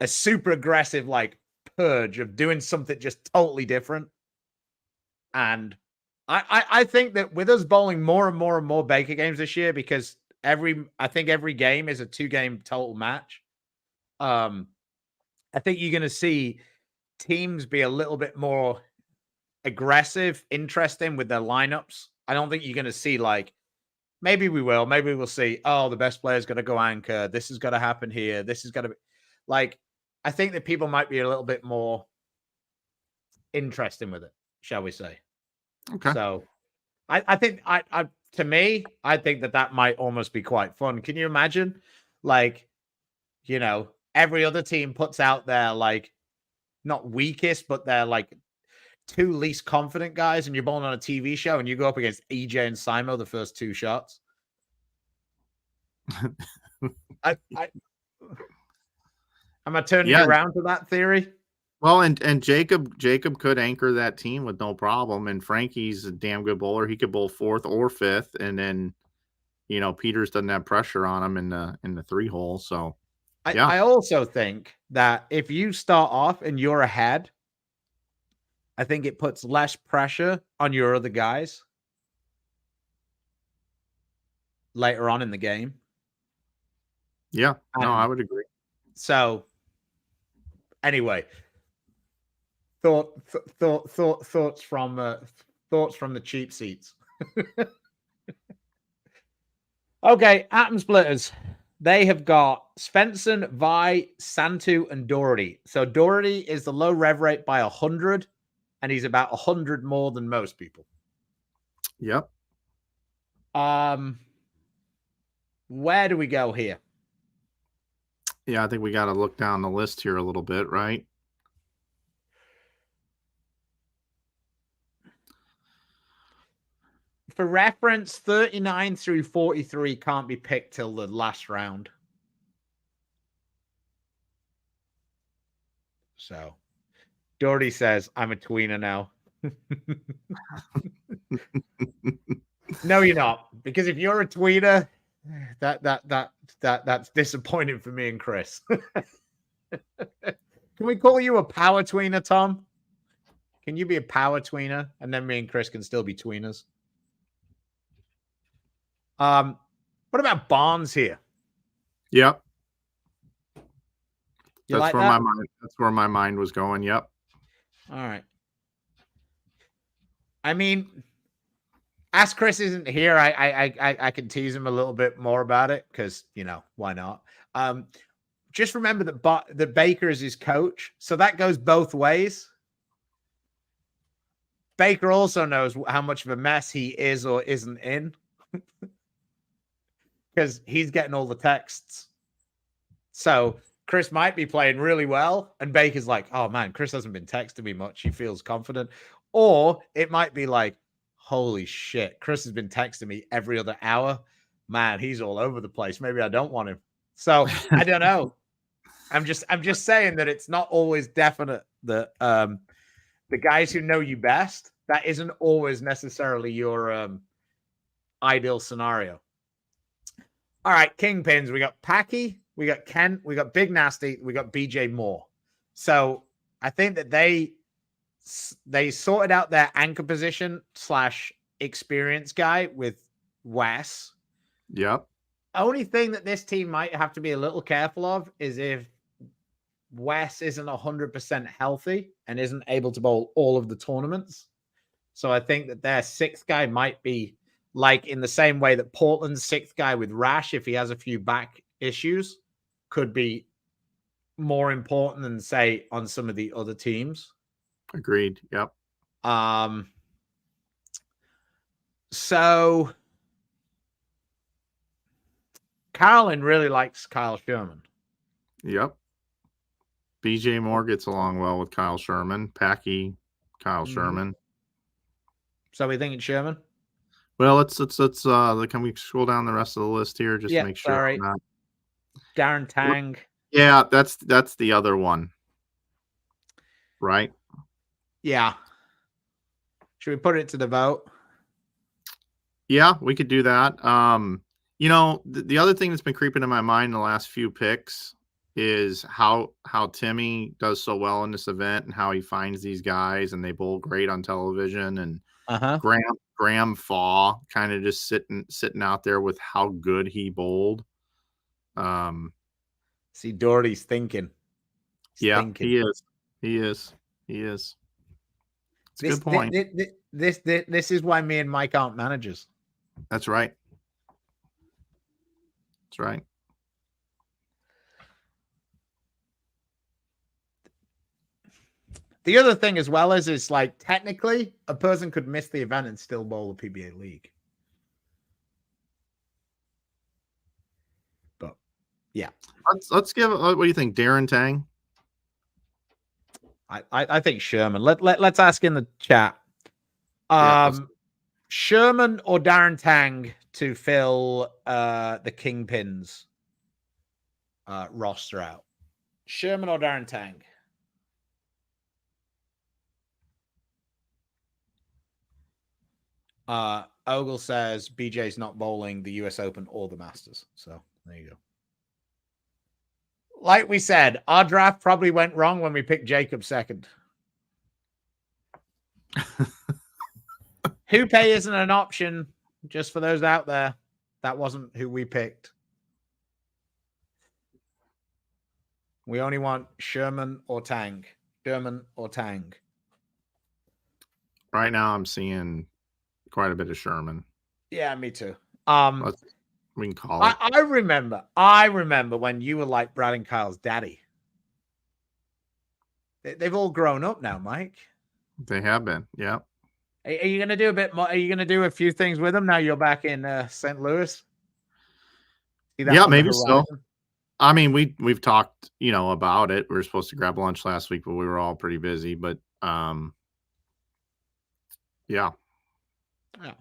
super aggressive like purge of doing something just totally different. And I think that with us bowling more and more and more Baker games this year, because I think every game is a 2-game total match. I think you're going to see teams be a little bit more aggressive, interesting with their lineups. I don't think you're going to see like, maybe we will. Maybe we'll see, oh, the best player's going to go anchor. This is going to happen here. This is going to be like, I think that people might be a little bit more interesting with it, shall we say. Okay. So I think to me, I think that might almost be quite fun. Can you imagine? Like, every other team puts out their like, not weakest, but their like 2 least confident guys, and you're bowling on a TV show and you go up against EJ and Simo the first 2 shots. Am I turning you around to that theory? Well, and Jacob could anchor that team with no problem, and Frankie's a damn good bowler. He could bowl 4th or 5th, and then Peters doesn't have pressure on him in the 3 hole. So I also think that if you start off and you're ahead, I think it puts less pressure on your other guys later on in the game. Yeah, no, I would agree. So anyway, thoughts from the cheap seats. Okay, Atom Splitters. They have got Svensson, Vi, Santu, and Doherty. So Doherty is the low rev rate by 100, and he's about 100 more than most people. Yep. Where do we go here? Yeah, I think we got to look down the list here a little bit, right? For reference, 39 through 43 can't be picked till the last round. So, Doherty says, I'm a tweener now. No, you're not. Because if you're a tweener, that's disappointing for me and Chris. Can we call you a power tweener, Tom? Can you be a power tweener? And then me and Chris can still be tweeners. What about Barnes here? Yep. That's where my mind was going. Yep. All right. I mean, as Chris isn't here, I can tease him a little bit more about it because, why not? Just remember that Baker is his coach, so that goes both ways. Baker also knows how much of a mess he is or isn't in because he's getting all the texts. So Chris might be playing really well, and Baker's like, oh man, Chris hasn't been texting me much. He feels confident. Or it might be like, holy shit, Chris has been texting me every other hour. Man, he's all over the place. Maybe I don't want him. So I don't know. I'm just saying that it's not always definite that the guys who know you best, that isn't always necessarily your ideal scenario. All right, Kingpins. We got Packy, we got Kent, we got Big Nasty, we got BJ Moore. So I think that they they sorted out their anchor position / experience guy with Wes. Yep. Only thing that this team might have to be a little careful of is if Wes isn't 100% healthy and isn't able to bowl all of the tournaments. So I think that their sixth guy might be like in the same way that Portland's sixth guy with Rash, if he has a few back issues, could be more important than, say, on some of the other teams. Agreed. Yep. So Carolyn really likes Kyle Sherman. Yep. BJ Moore gets along well with Kyle Sherman. Packy, Kyle Sherman. So we think it's Sherman? Well, let's can we scroll down the rest of the list here just to make sure? Sorry. Darren Tang. Yeah, that's the other one. Right? Yeah. Should we put it to the vote? Yeah, we could do that. You know, the other thing that's been creeping in my mind in the last few picks is how Timmy does so well in this event and how he finds these guys and they bowl great on television, and Graham Faw kind of just sitting out there with how good he bowled. See, Doherty's thinking. He is. It's a good point. This is why me and Mike aren't managers. That's right. That's right. The other thing as well is like technically a person could miss the event and still bowl the PBA League. But yeah. Let's give what do you think, Darren Tang? I think Sherman. Let's ask in the chat. Sherman or Darren Tang to fill the Kingpins roster out. Sherman or Darren Tang? Ogle says BJ's not bowling the US Open or the Masters. So there you go. Like we said, our draft probably went wrong when we picked Jacob second. Hupe isn't an option, just for those out there. That wasn't who we picked. We only want Sherman or Tang. Sherman or Tang. Right now I'm seeing quite a bit of Sherman. Yeah, me too. We can call it. I remember when you were like Brad and Kyle's daddy. They've all grown up now, Mike. They have been, yeah. Are you going to do a bit more? Are you going to do a few things with them now you're back in St. Louis? Yeah, maybe so. I mean, we've talked, about it. We were supposed to grab lunch last week, but we were all pretty busy. But yeah. Oh.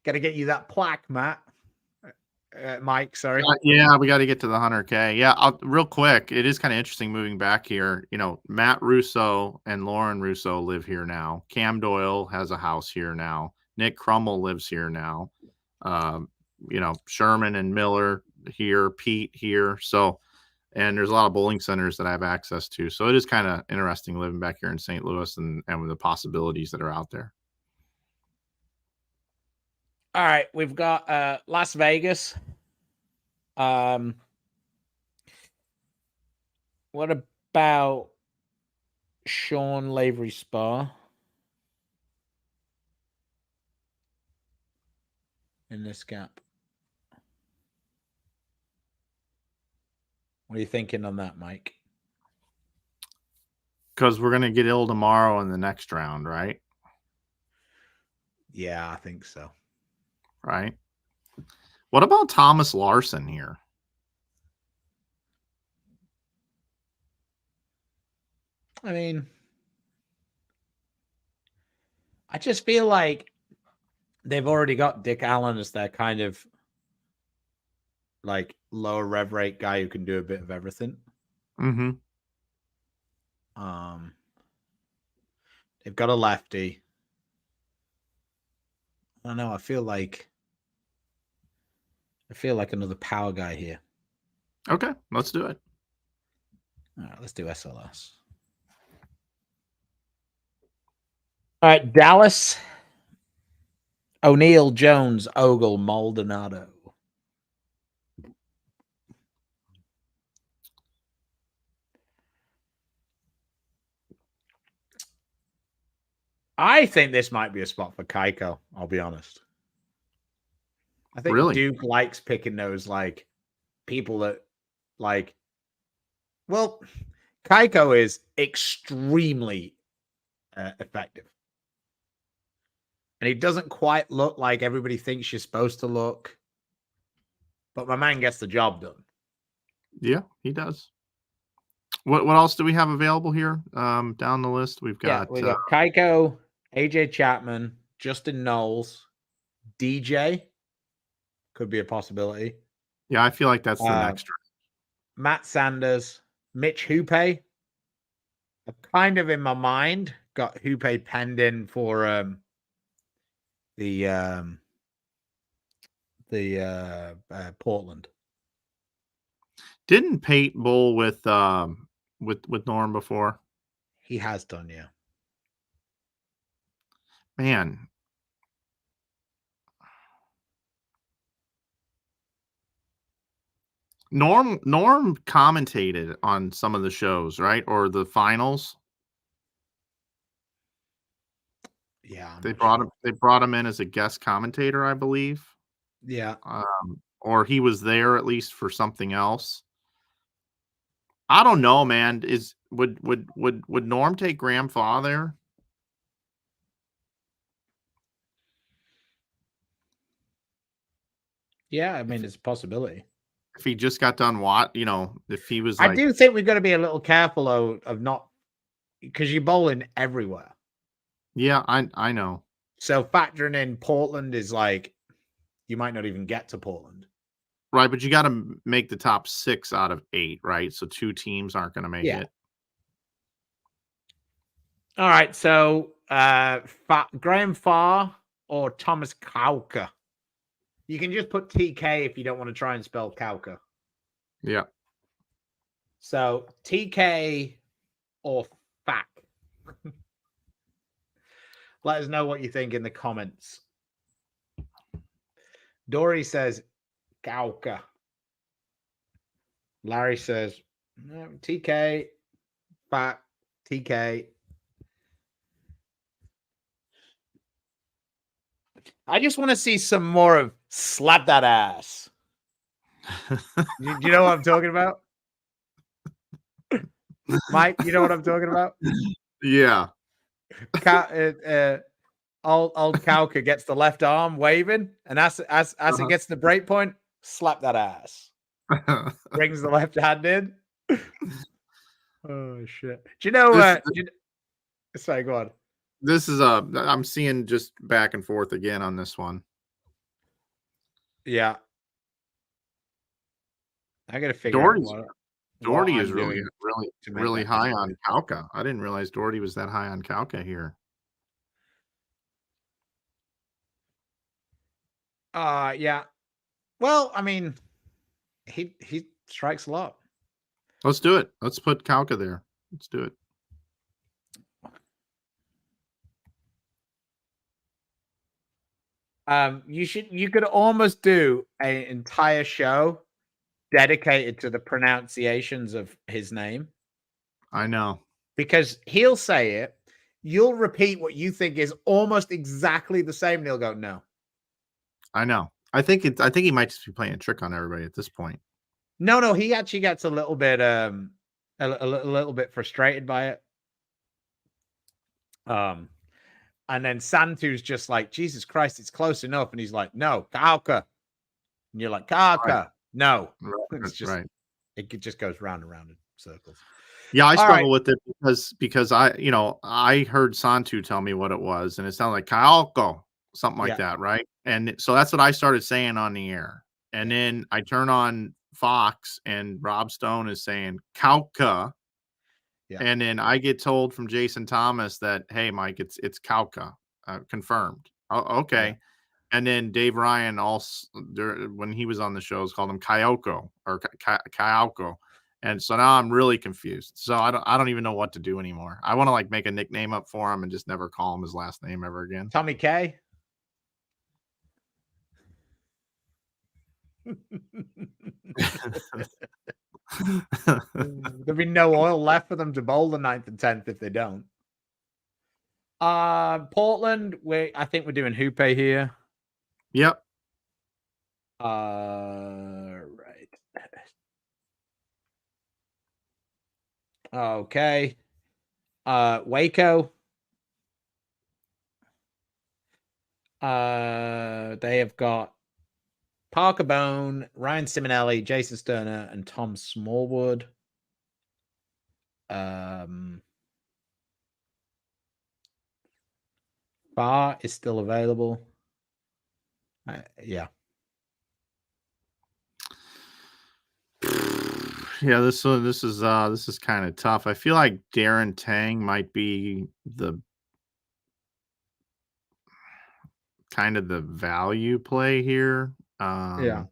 Got to get you that plaque, Matt. Mike, sorry. Yeah, we got to get to the 100K. Yeah, real quick. It is kind of interesting moving back here. Matt Russo and Lauren Russo live here now. Cam Doyle has a house here now. Nick Crummell lives here now. Sherman and Miller here, Pete here. So, and there's a lot of bowling centers that I have access to. So it is kind of interesting living back here in St. Louis and with the possibilities that are out there. All right, we've got Las Vegas. What about Sean Lavery Spa in this gap? What are you thinking on that, Mike? Because we're going to get ill tomorrow in the next round, right? Yeah, I think so. Right. What about Thomas Larson here? I mean, I just feel like they've already got Dick Allen as their kind of like lower rev rate guy who can do a bit of everything. Mm-hmm. They've got a lefty. I don't know. I feel like another power guy here. Okay, let's do it. All right, let's do SLS. All right, Dallas, O'Neal, Jones, Ogle, Maldonado. I think this might be a spot for Keiko, I'll be honest. I think Really? Duke likes picking those like people that like well, Keiko is extremely effective. And he doesn't quite look like everybody thinks you're supposed to look. But my man gets the job done. Yeah, he does. What else do we have available here? Down the list, we got Keiko, AJ Chapman, Justin Knowles, DJ could be a possibility. yeah, I feel like that's the next. Matt Sanders, Mitch Hoope. I've kind of in my mind got Hoope penned in for the Portland. Didn't Pate bowl with Norm before? He has done, yeah. Man. Norm commentated on some of the shows, right? Or the finals. Yeah. They brought him in as a guest commentator, I believe. Yeah. Or he was there at least for something else. I don't know, man. Would Norm take Grandpa there? Yeah, I mean, it's a possibility. If he just got done if he was I do think we've got to be a little careful of not because you're bowling everywhere. Yeah, I know. So factoring in Portland is like you might not even get to Portland. Right, but you got to make the top 6 out of 8, right? So 2 teams aren't going to make it. All right, so Graham Farr or Thomas Kauka. You can just put TK if you don't want to try and spell Kauka. Yeah. So TK or Fak. Let us know what you think in the comments. Dory says Kauka. Larry says no, TK, Fak, TK. I just want to see some more of slap that ass. you know what I'm talking about? Mike, you know what I'm talking about? Yeah. Old Kauka gets the left arm waving, and as it gets to the break point, slap that ass. Brings the left hand in. Oh shit! Do you know? Sorry, go on. This is I'm seeing just back and forth again on this one. Yeah, I got to figure out what Doherty is really high on Kauka. I didn't realize Doherty was that high on Kauka here. Yeah. Well, I mean, he strikes a lot. Let's do it. Let's put Kauka there. Let's do it. You could almost do an entire show dedicated to the pronunciations of his name. I know. Because he'll say it, you'll repeat what you think is almost exactly the same, and he'll go, no. I know. I think he might just be playing a trick on everybody at this point. No, he actually gets a little bit a little bit frustrated by it. And then Santu's just like, Jesus Christ, it's close enough. And he's like, no, Kauka. And you're like, Kauka. Right. No. Right. It's just, it just goes round and round in circles. Yeah, I struggle with it because I heard Santu tell me what it was, and it sounded like Kauka, something like that, right? And so that's what I started saying on the air. And then I turn on Fox, and Rob Stone is saying Kauka. Yeah. And then I get told from Jason Thomas that, hey, Mike, it's Kauka, confirmed. Oh, okay. Yeah. And then Dave Ryan also, when he was on the shows, called him Kyoko or Kyoko. And so now I'm really confused. So I don't even know what to do anymore. I want to like make a nickname up for him and just never call him his last name ever again. Tommy K. There'll be no oil left for them to bowl the 9th and 10th if they don't. Portland, I think we're doing Hoope here. Yep. Right. Okay. Waco. They have got Parker Bone, Ryan Simonelli, Jason Sterner, and Tom Smallwood. Bar is still available. Yeah. Yeah, this is kind of tough. I feel like Darren Tang might be the kind of the value play here. Yeah.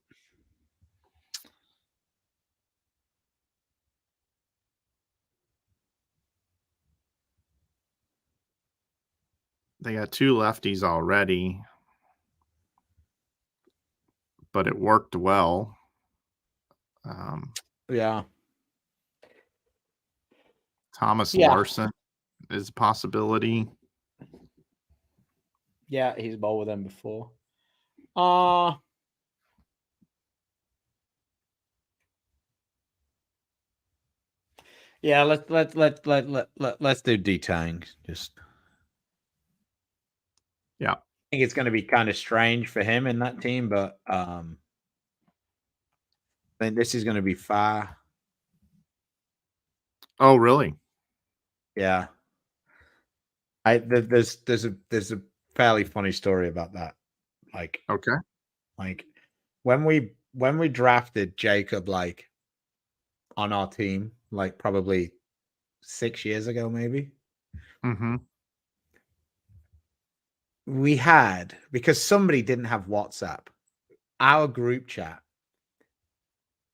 They got 2 lefties already, but it worked well. Yeah. Thomas Larson is a possibility. Yeah, he's bowled with them before. Yeah, let's do D-Tang. Just yeah. I think it's going to be kind of strange for him in that team, but I think this is going to be far. Oh, really? Yeah. There's a fairly funny story about that. Like, okay. Like when we drafted Jacob like on our team, like probably 6 years ago, maybe. Mm-hmm. We had, because somebody didn't have WhatsApp, our group chat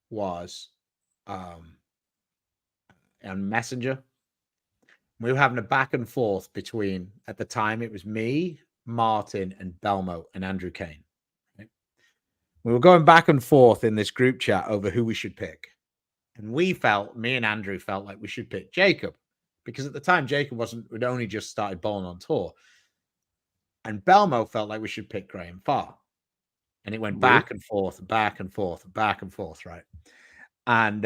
was on Messenger. We were having a back and forth between, at the time, it was me, Martin, and Belmo and Andrew Kane. Right? We were going back and forth in this group chat over who we should pick. And me and Andrew felt like we should pick Jacob. Because at the time, Jacob had only just started bowling on tour. And Belmo felt like we should pick Graham Farr. And it went back and forth, back and forth, back and forth, right? And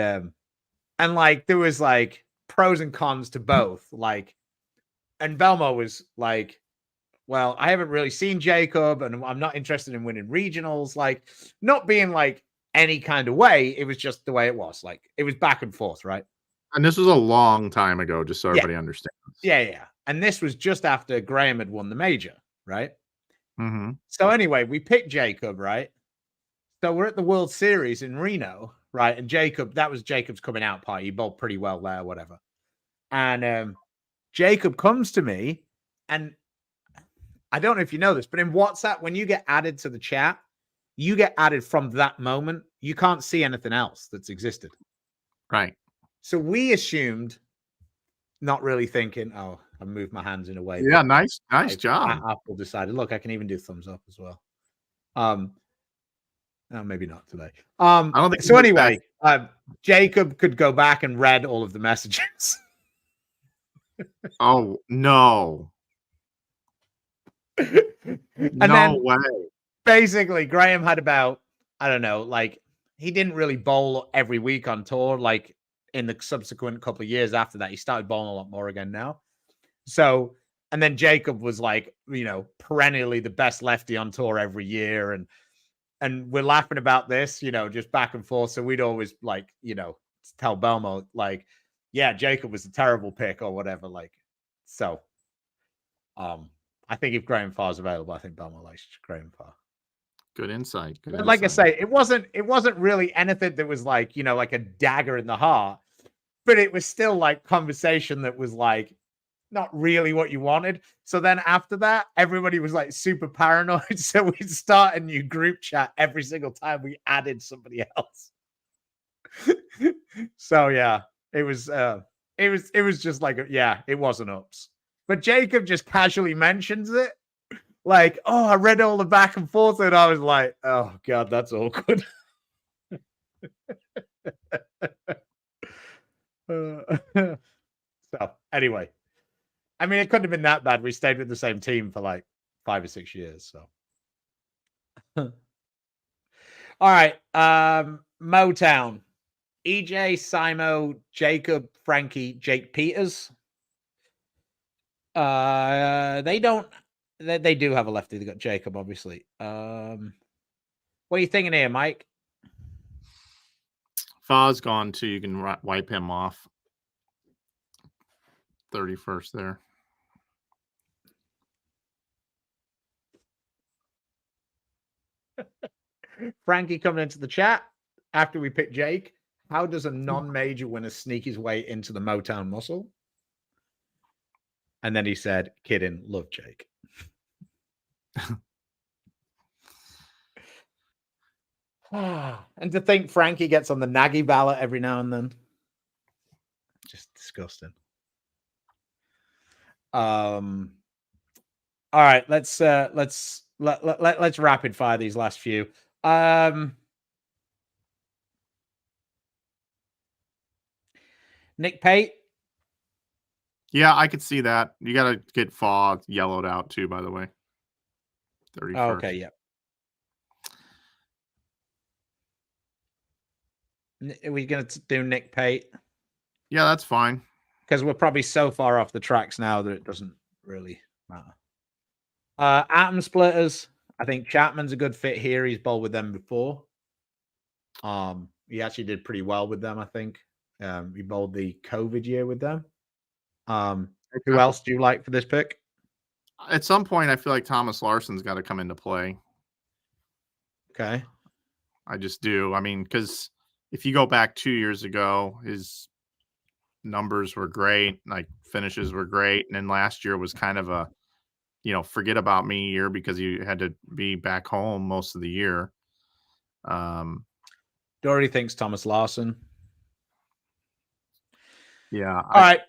like there was like pros and cons to both. Like, and Belmo was like, well, I haven't really seen Jacob and I'm not interested in winning regionals. Like, not being like any kind of way. It was just the way it was. Like, it was back and forth, right? And this was a long time ago, just so everybody understands. Yeah. And this was just after Graham had won the major, right? Mm-hmm. So anyway, we picked Jacob, right? So we're at the World Series in Reno, right? And that was Jacob's coming out party. He bowled pretty well there, whatever. And Jacob comes to me, and I don't know if you know this, but in WhatsApp, when you get added to the chat, you get added from that moment. You can't see anything else that's existed. Right. So we assumed, not really thinking, oh, I moved my hands in a way. Yeah, nice job. Apple decided, look, I can even do thumbs up as well. No, maybe not today. I don't think so. Anyway, Jacob could go back and read all of the messages. Oh no! And no then, way. Basically, Graham had about, I don't know, like he didn't really bowl every week on tour. Like in the subsequent couple of years after that, he started bowling a lot more again now. So, and then Jacob was like, perennially the best lefty on tour every year. And we're laughing about this, just back and forth. So we'd always like, tell Belmo, like, yeah, Jacob was a terrible pick or whatever. Like, so, I think if Graham Farr's available, I think Belmo likes Graham Farr. Good insight. But like I say, it wasn't really anything that was like, like a dagger in the heart, but it was still like conversation that was like not really what you wanted. So then after that, everybody was like super paranoid. So we'd start a new group chat every single time we added somebody else. So yeah, it was just like it wasn't ups. But Jacob just casually mentions it. Like, oh, I read all the back and forth, and I was like, oh god, that's awkward. So anyway, I mean, it couldn't have been that bad. We stayed with the same team for like 5 or 6 years. So, all right, Motown, EJ, Simo, Jacob, Frankie, Jake Peters. They don't. They do have a lefty. They got Jacob, obviously. What are you thinking here, Mike? Fa's gone too. You can wipe him off. 31st there. Frankie coming into the chat after we pick Jake. How does a non-major winner sneak his way into the Motown muscle? And then he said, kidding, love Jake. And to think Frankie gets on the Nagy ballot every now and then. Just disgusting. All right, let's rapid fire these last few. Nick Pate. Yeah, I could see that. You got to get Fa yellowed out too, by the way. 31st. Oh, okay, yeah. Are we going to do Nick Pate? Yeah, that's fine. Because we're probably so far off the tracks now that it doesn't really matter. Atom Splitters. I think Chapman's a good fit here. He's bowled with them before. He actually did pretty well with them, I think. He bowled the COVID year with them. Who else do you like for this pick? At some point, I feel like Thomas Larson's got to come into play. Okay. I just do. I mean, because if you go back 2 years ago, his numbers were great, like finishes were great. And then last year was kind of a, forget about me year because you had to be back home most of the year. Doherty thinks Thomas Larson. Yeah. All right.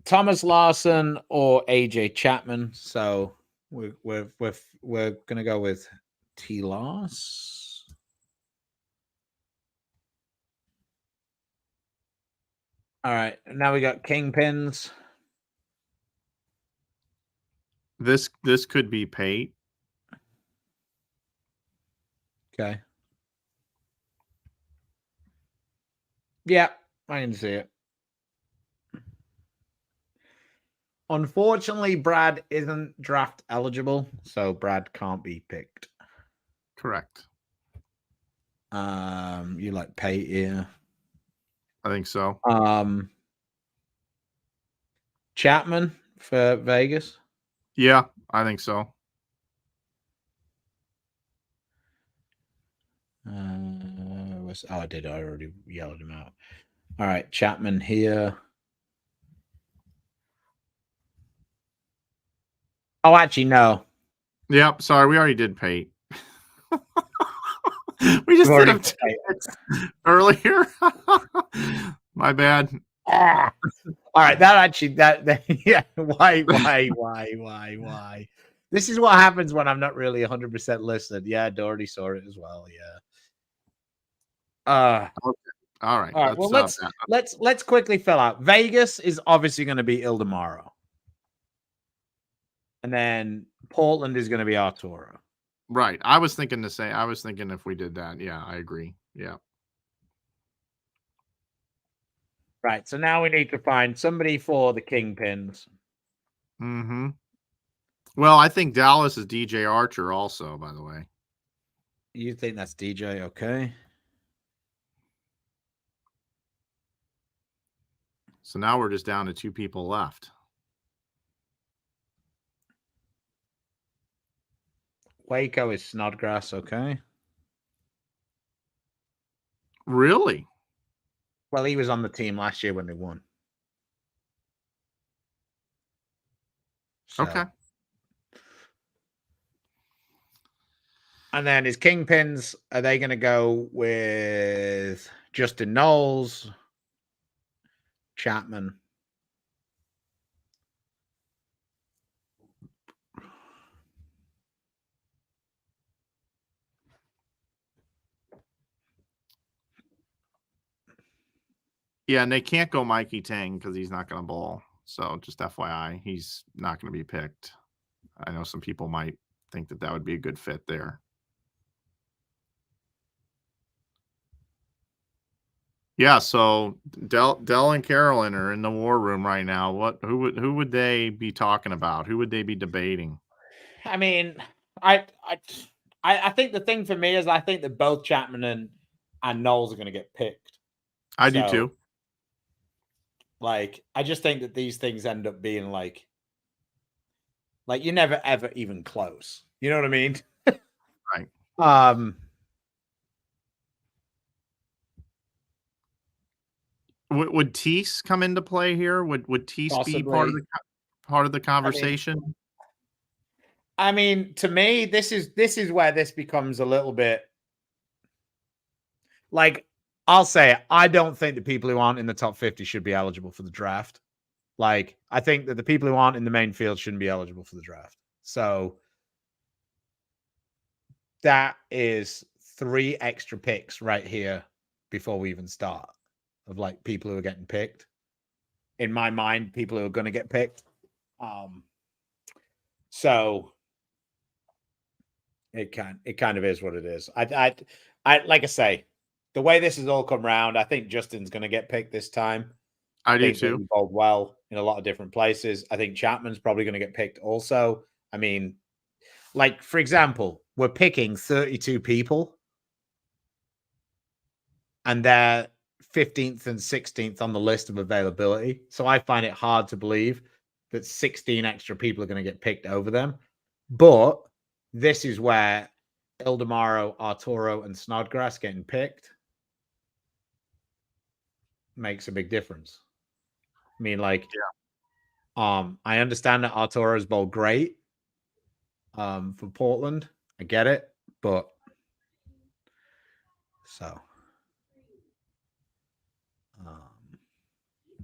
Thomas Larson or AJ Chapman. So we're gonna go with T. Lars. All right. Now we got Kingpins. This could be Pate. Okay. Yeah, I can see it. Unfortunately, Brad isn't draft eligible, so Brad can't be picked. Correct. You like Pate here? I think so. Chapman for Vegas? Yeah, I think so. I did. I already yelled him out. All right, Chapman here. Oh, actually, no. Yep. Sorry, we already did Pate. We just did him earlier. My bad. All right, yeah. Why? This is what happens when I'm not really 100% listening. Yeah, Doherty saw it as well. Yeah. Okay. All right. All right. Well, let's quickly fill out. Vegas is obviously going to be Ildemaro, and then Portland is going to be Arturo. Right. I was thinking if we did that. Yeah, I agree. Yeah. Right. So now we need to find somebody for the Kingpins. Mm-hmm. Well, I think Dallas is DJ Archer also, by the way. You think that's DJ? Okay. So now we're just down to 2 people left. Waco is Snodgrass. Okay. Really? Well, he was on the team last year when they won. So. Okay. And then his Kingpins, are they going to go with Justin Knowles, Chapman. Yeah, and they can't go Mikey Tang because he's not going to bowl. So just FYI, he's not going to be picked. I know some people might think that would be a good fit there. Yeah, so Dell and Carolyn are in the war room right now. Who would they be talking about? Who would they be debating? I mean, I think the thing for me is I think that both Chapman and Knowles are going to get picked. I do too. Like, I just think that these things end up being like you're never ever even close. You know what I mean? Right. Would Tease come into play here? Would Tease possibly be part of the conversation? I mean, to me, this is where this becomes a little bit like, I'll say it, I don't think the people who aren't in the top 50 should be eligible for the draft. Like, I think that the people who aren't in the main field shouldn't be eligible for the draft. So that is 3 extra picks right here before we even start of like people who are getting picked. In my mind, people who are going to get picked. So it kind of is what it is. I like I say, the way this has all come around, I think Justin's going to get picked this time. I do too. He bowled well in a lot of different places. I think Chapman's probably going to get picked also. I mean, like, for example, we're picking 32 people and they're 15th and 16th on the list of availability. So I find it hard to believe that 16 extra people are going to get picked over them. But this is where Ildemaro, Arturo, and Snodgrass getting picked makes a big difference. I mean, like, I understand that Arturo's bowled great for Portland. I get it, but so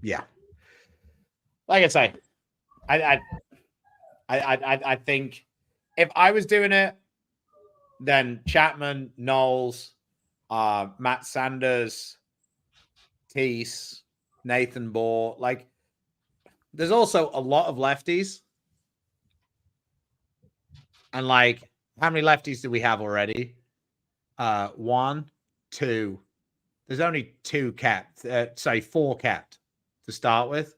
yeah. Like I say, I think if I was doing it, then Chapman, Knowles, Matt Sanders, Teese, Nathan Bohr. Like, there's also a lot of lefties. And like, how many lefties do we have already? 1, 2. There's only 2 capped. 4 capped to start with.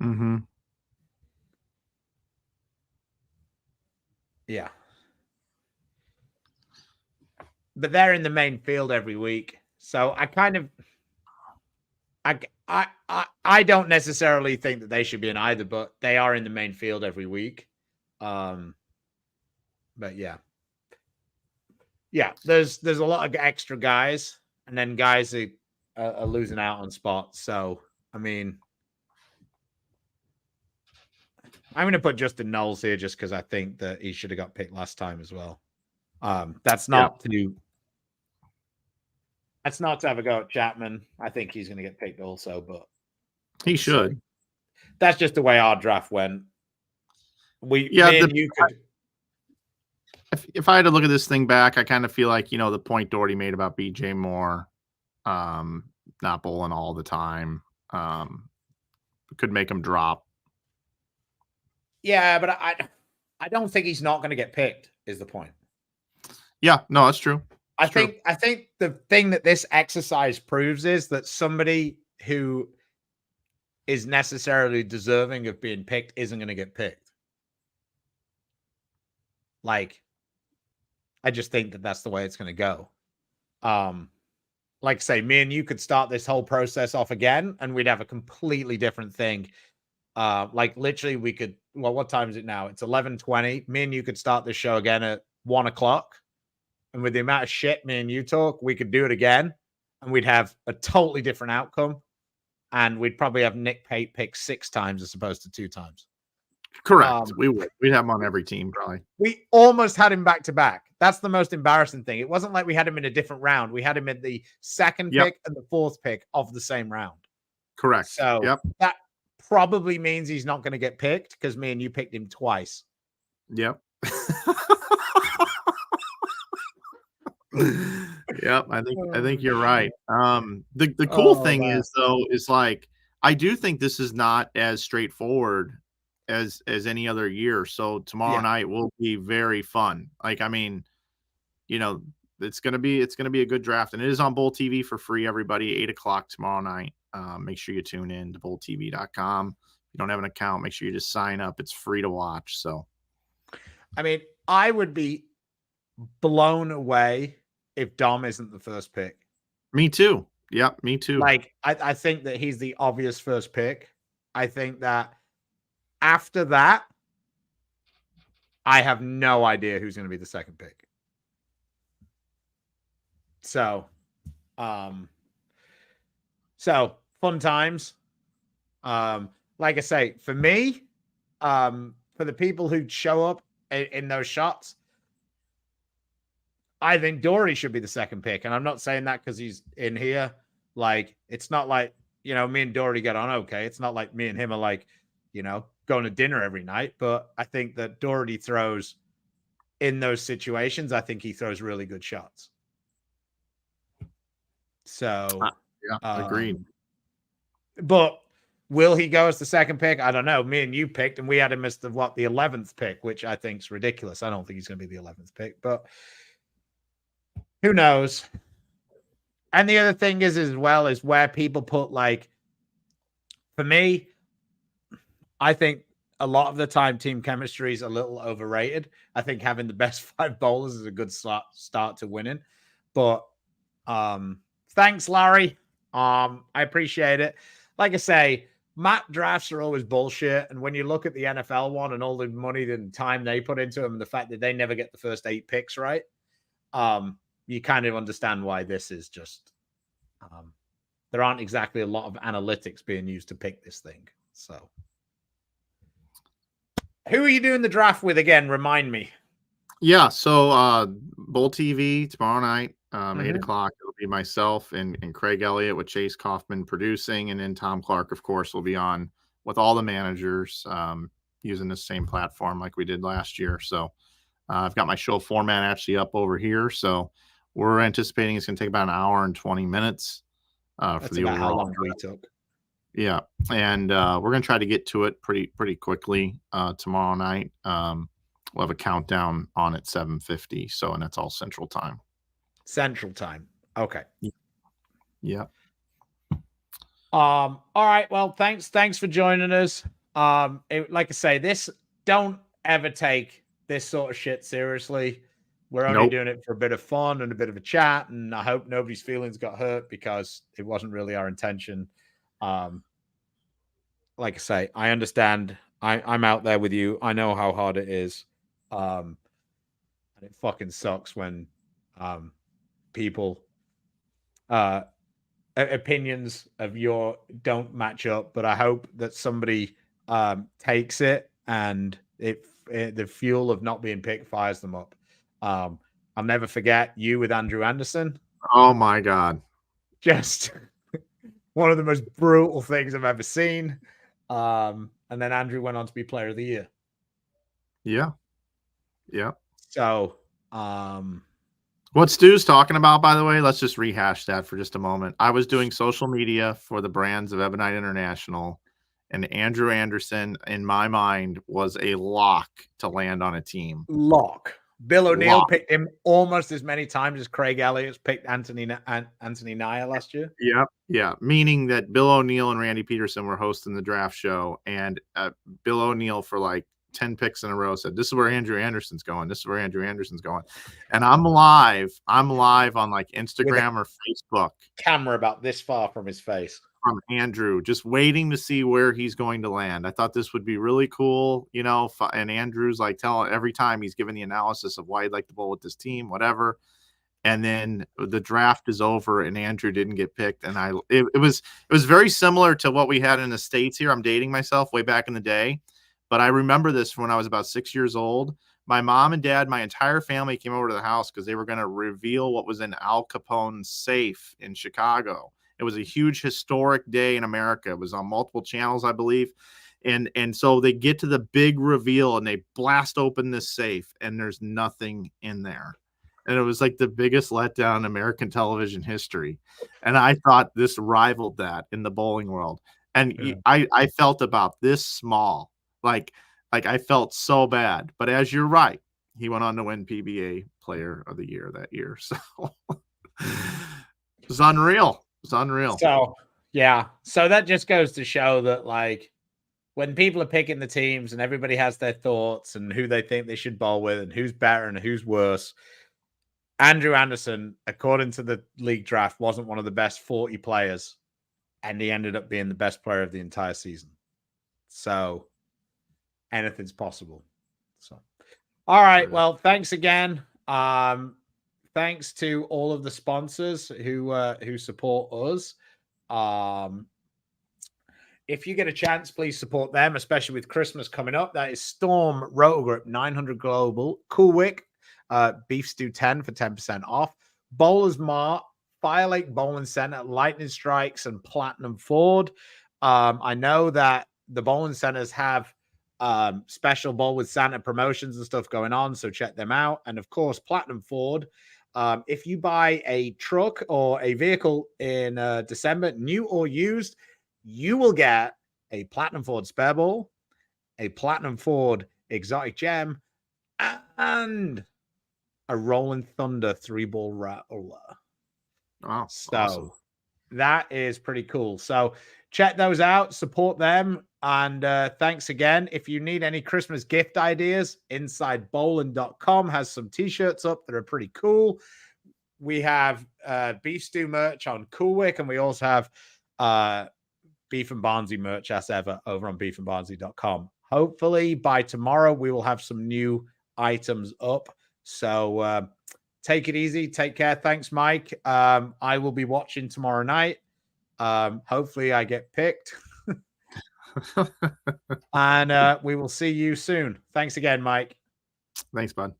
Mm-hmm. Yeah. But they're in the main field every week. So I kind of I don't necessarily think that they should be in either, but they are in the main field every week. But yeah. Yeah, there's a lot of extra guys, and then guys who are losing out on spots. So, I mean, I'm going to put Justin Knowles here just because I think that he should have got picked last time as well. That's not to have a go at Chapman. I think he's going to get picked also, but he should. That's just the way our draft went. You could. If I had to look at this thing back, I kind of feel like, the point Doherty made about BJ Moore, not bowling all the time, could make him drop. Yeah, but I don't think he's not going to get picked is the point. Yeah, no, that's true. I think the thing that this exercise proves is that somebody who is necessarily deserving of being picked isn't going to get picked. Like, I just think that that's the way it's going to go. Like I say, me and you could start this whole process off again and we'd have a completely different thing. Like, literally we could, well, what time is it now? It's 11:20. Me and you could start this show again at 1 o'clock. And with the amount of shit me and you talk, we could do it again and we'd have a totally different outcome. And we'd probably have Nick Pate pick 6 times as opposed to 2 times. Correct. We'd have him on every team probably. We almost had him back to back. That's the most embarrassing thing. It wasn't like we had him in a different round. We had him in the second pick and the fourth pick of the same round. Correct. So that probably means he's not going to get picked because me and you picked him twice. Yep. Yep. I think you're right. The cool thing is though, is like, I do think this is not as straightforward as any other year. So tomorrow night will be very fun. Like, I mean, you know, it's gonna be a good draft, and it is on Bowl TV for free. Everybody, 8:00 tomorrow night. Make sure you tune in to bowltv.com. If you don't have an account, make sure you just sign up. It's free to watch. So, I mean, I would be blown away if Dom isn't the first pick. Me too. Yep, me too. Like, I think that he's the obvious first pick. I think that after that, I have no idea who's going to be the second pick. So fun times. Like I say, for me, for the people who show up in those shots, I think Dory should be the second pick. And I'm not saying that because he's in here. Like, it's not like, you know, me and Dory get on okay. It's not like me and him are like, you know, going to dinner every night. But I think that Doherty throws in those situations. I think he throws really good shots. So, agreed. But will he go as the second pick? I don't know. Me and you picked, and we had him as the 11th pick, which I think is ridiculous. I don't think he's going to be the 11th pick, but who knows? And the other thing is, as well, is where people put, like, for me, I think a lot of the time team chemistry is a little overrated. I think having the best 5 bowlers is a good start to winning. But thanks, Larry. I appreciate it. Like I say, mock drafts are always bullshit. And when you look at the NFL one and all the money and time they put into them and the fact that they never get the first 8 picks right, you kind of understand why this is just there aren't exactly a lot of analytics being used to pick this thing. So who are you doing the draft with again? Remind me. Yeah, so Bowl TV tomorrow night, 8:00. It'll be myself and Craig Elliott with Chase Kaufman producing, and then Tom Clark, of course, will be on with all the managers using the same platform like we did last year. So I've got my show format actually up over here. So we're anticipating it's going to take about an hour and 20 minutes for the overall. How long we took. Yeah, and we're going to try to get to it pretty quickly tomorrow night. We'll have a countdown on at 7:50. So, and that's all Central Time. Central Time. Okay. Yeah. All right. Well, thanks for joining us. Like I say, don't ever take this sort of shit seriously. We're only doing it for a bit of fun and a bit of a chat, and I hope nobody's feelings got hurt because it wasn't really our intention. Like I say, I understand. I'm out there with you. I know how hard it is. And it fucking sucks when people opinions of your don't match up, but I hope that somebody takes it and the fuel of not being picked fires them up. I'll never forget you with Andrew Anderson. Oh my God. Just one of the most brutal things I've ever seen. And then Andrew went on to be Player of the Year. Yeah. Yeah. So, what Stu's talking about, by the way, let's just rehash that for just a moment. I was doing social media for the brands of Ebonite International, and Andrew Anderson, in my mind, was a lock to land on a team. Lock. Bill O'Neill picked him almost as many times as Craig Elliott's picked Anthony Naya last year. Yeah, yeah. Meaning that Bill O'Neill and Randy Peterson were hosting the draft show, and Bill O'Neill for like 10 picks in a row said, "This is where Andrew Anderson's going. This is where Andrew Anderson's going." And I'm live on like Instagram or Facebook. Camera about this far from his face. From Andrew, just waiting to see where he's going to land. I thought this would be really cool, you know. And Andrew's like telling every time he's giving the analysis of why he'd like to bowl with this team, whatever. And then the draft is over, and Andrew didn't get picked. And it was very similar to what we had in the States here. I'm dating myself way back in the day, But I remember this when I was about 6 years old. My mom and dad, my entire family came over to the house because they were going to reveal what was in Al Capone's safe in Chicago. It was a huge historic day in America. It was on multiple channels, I believe. And so they get to the big reveal and they blast open this safe and there's nothing in there. And it was like the biggest letdown in American television history. And I thought this rivaled that in the bowling world. And Yeah. I felt about this small, like I felt so bad. But as you're right, he went on to win PBA Player of the Year that year. So it's unreal. It's unreal. So yeah. So that just goes to show that, like, when people are picking the teams and everybody has their thoughts and who they think they should bowl with and who's better and who's worse, Andrew Anderson, according to the league draft, wasn't one of the best 40 players, and he ended up being the best player of the entire season. So anything's possible. So, all right. Well, thanks again. Thanks to all of the sponsors who support us. If you get a chance, please support them, especially with Christmas coming up. That is Storm, Roto Grip, 900 Global, Cool Wick, Beef Stew 10 for 10% off, Bowlers Mart, Fire Lake Bowling Center, Lightning Strikes, and Platinum Ford. I know that the bowling centers have special Bowl with Santa promotions and stuff going on, so check them out. And of course, Platinum Ford. If you buy a truck or a vehicle in December, new or used, you will get a Platinum Ford spare ball, a Platinum Ford exotic gem, and a Rolling Thunder 3-ball rattler. Oh, so awesome. That is pretty cool. So check those out, support them, and thanks again. If you need any Christmas gift ideas, InsideBowling.com has some t-shirts up that are pretty cool. We have Beef Stew merch on Cool Wick, and we also have Beef and Barnsley merch as ever over on beefandbarnsley.com. Hopefully by tomorrow we will have some new items up. So take it easy. Take care. Thanks, Mike. I will be watching tomorrow night. Hopefully I get picked. And we will see you soon. Thanks again, Mike. Thanks, bud.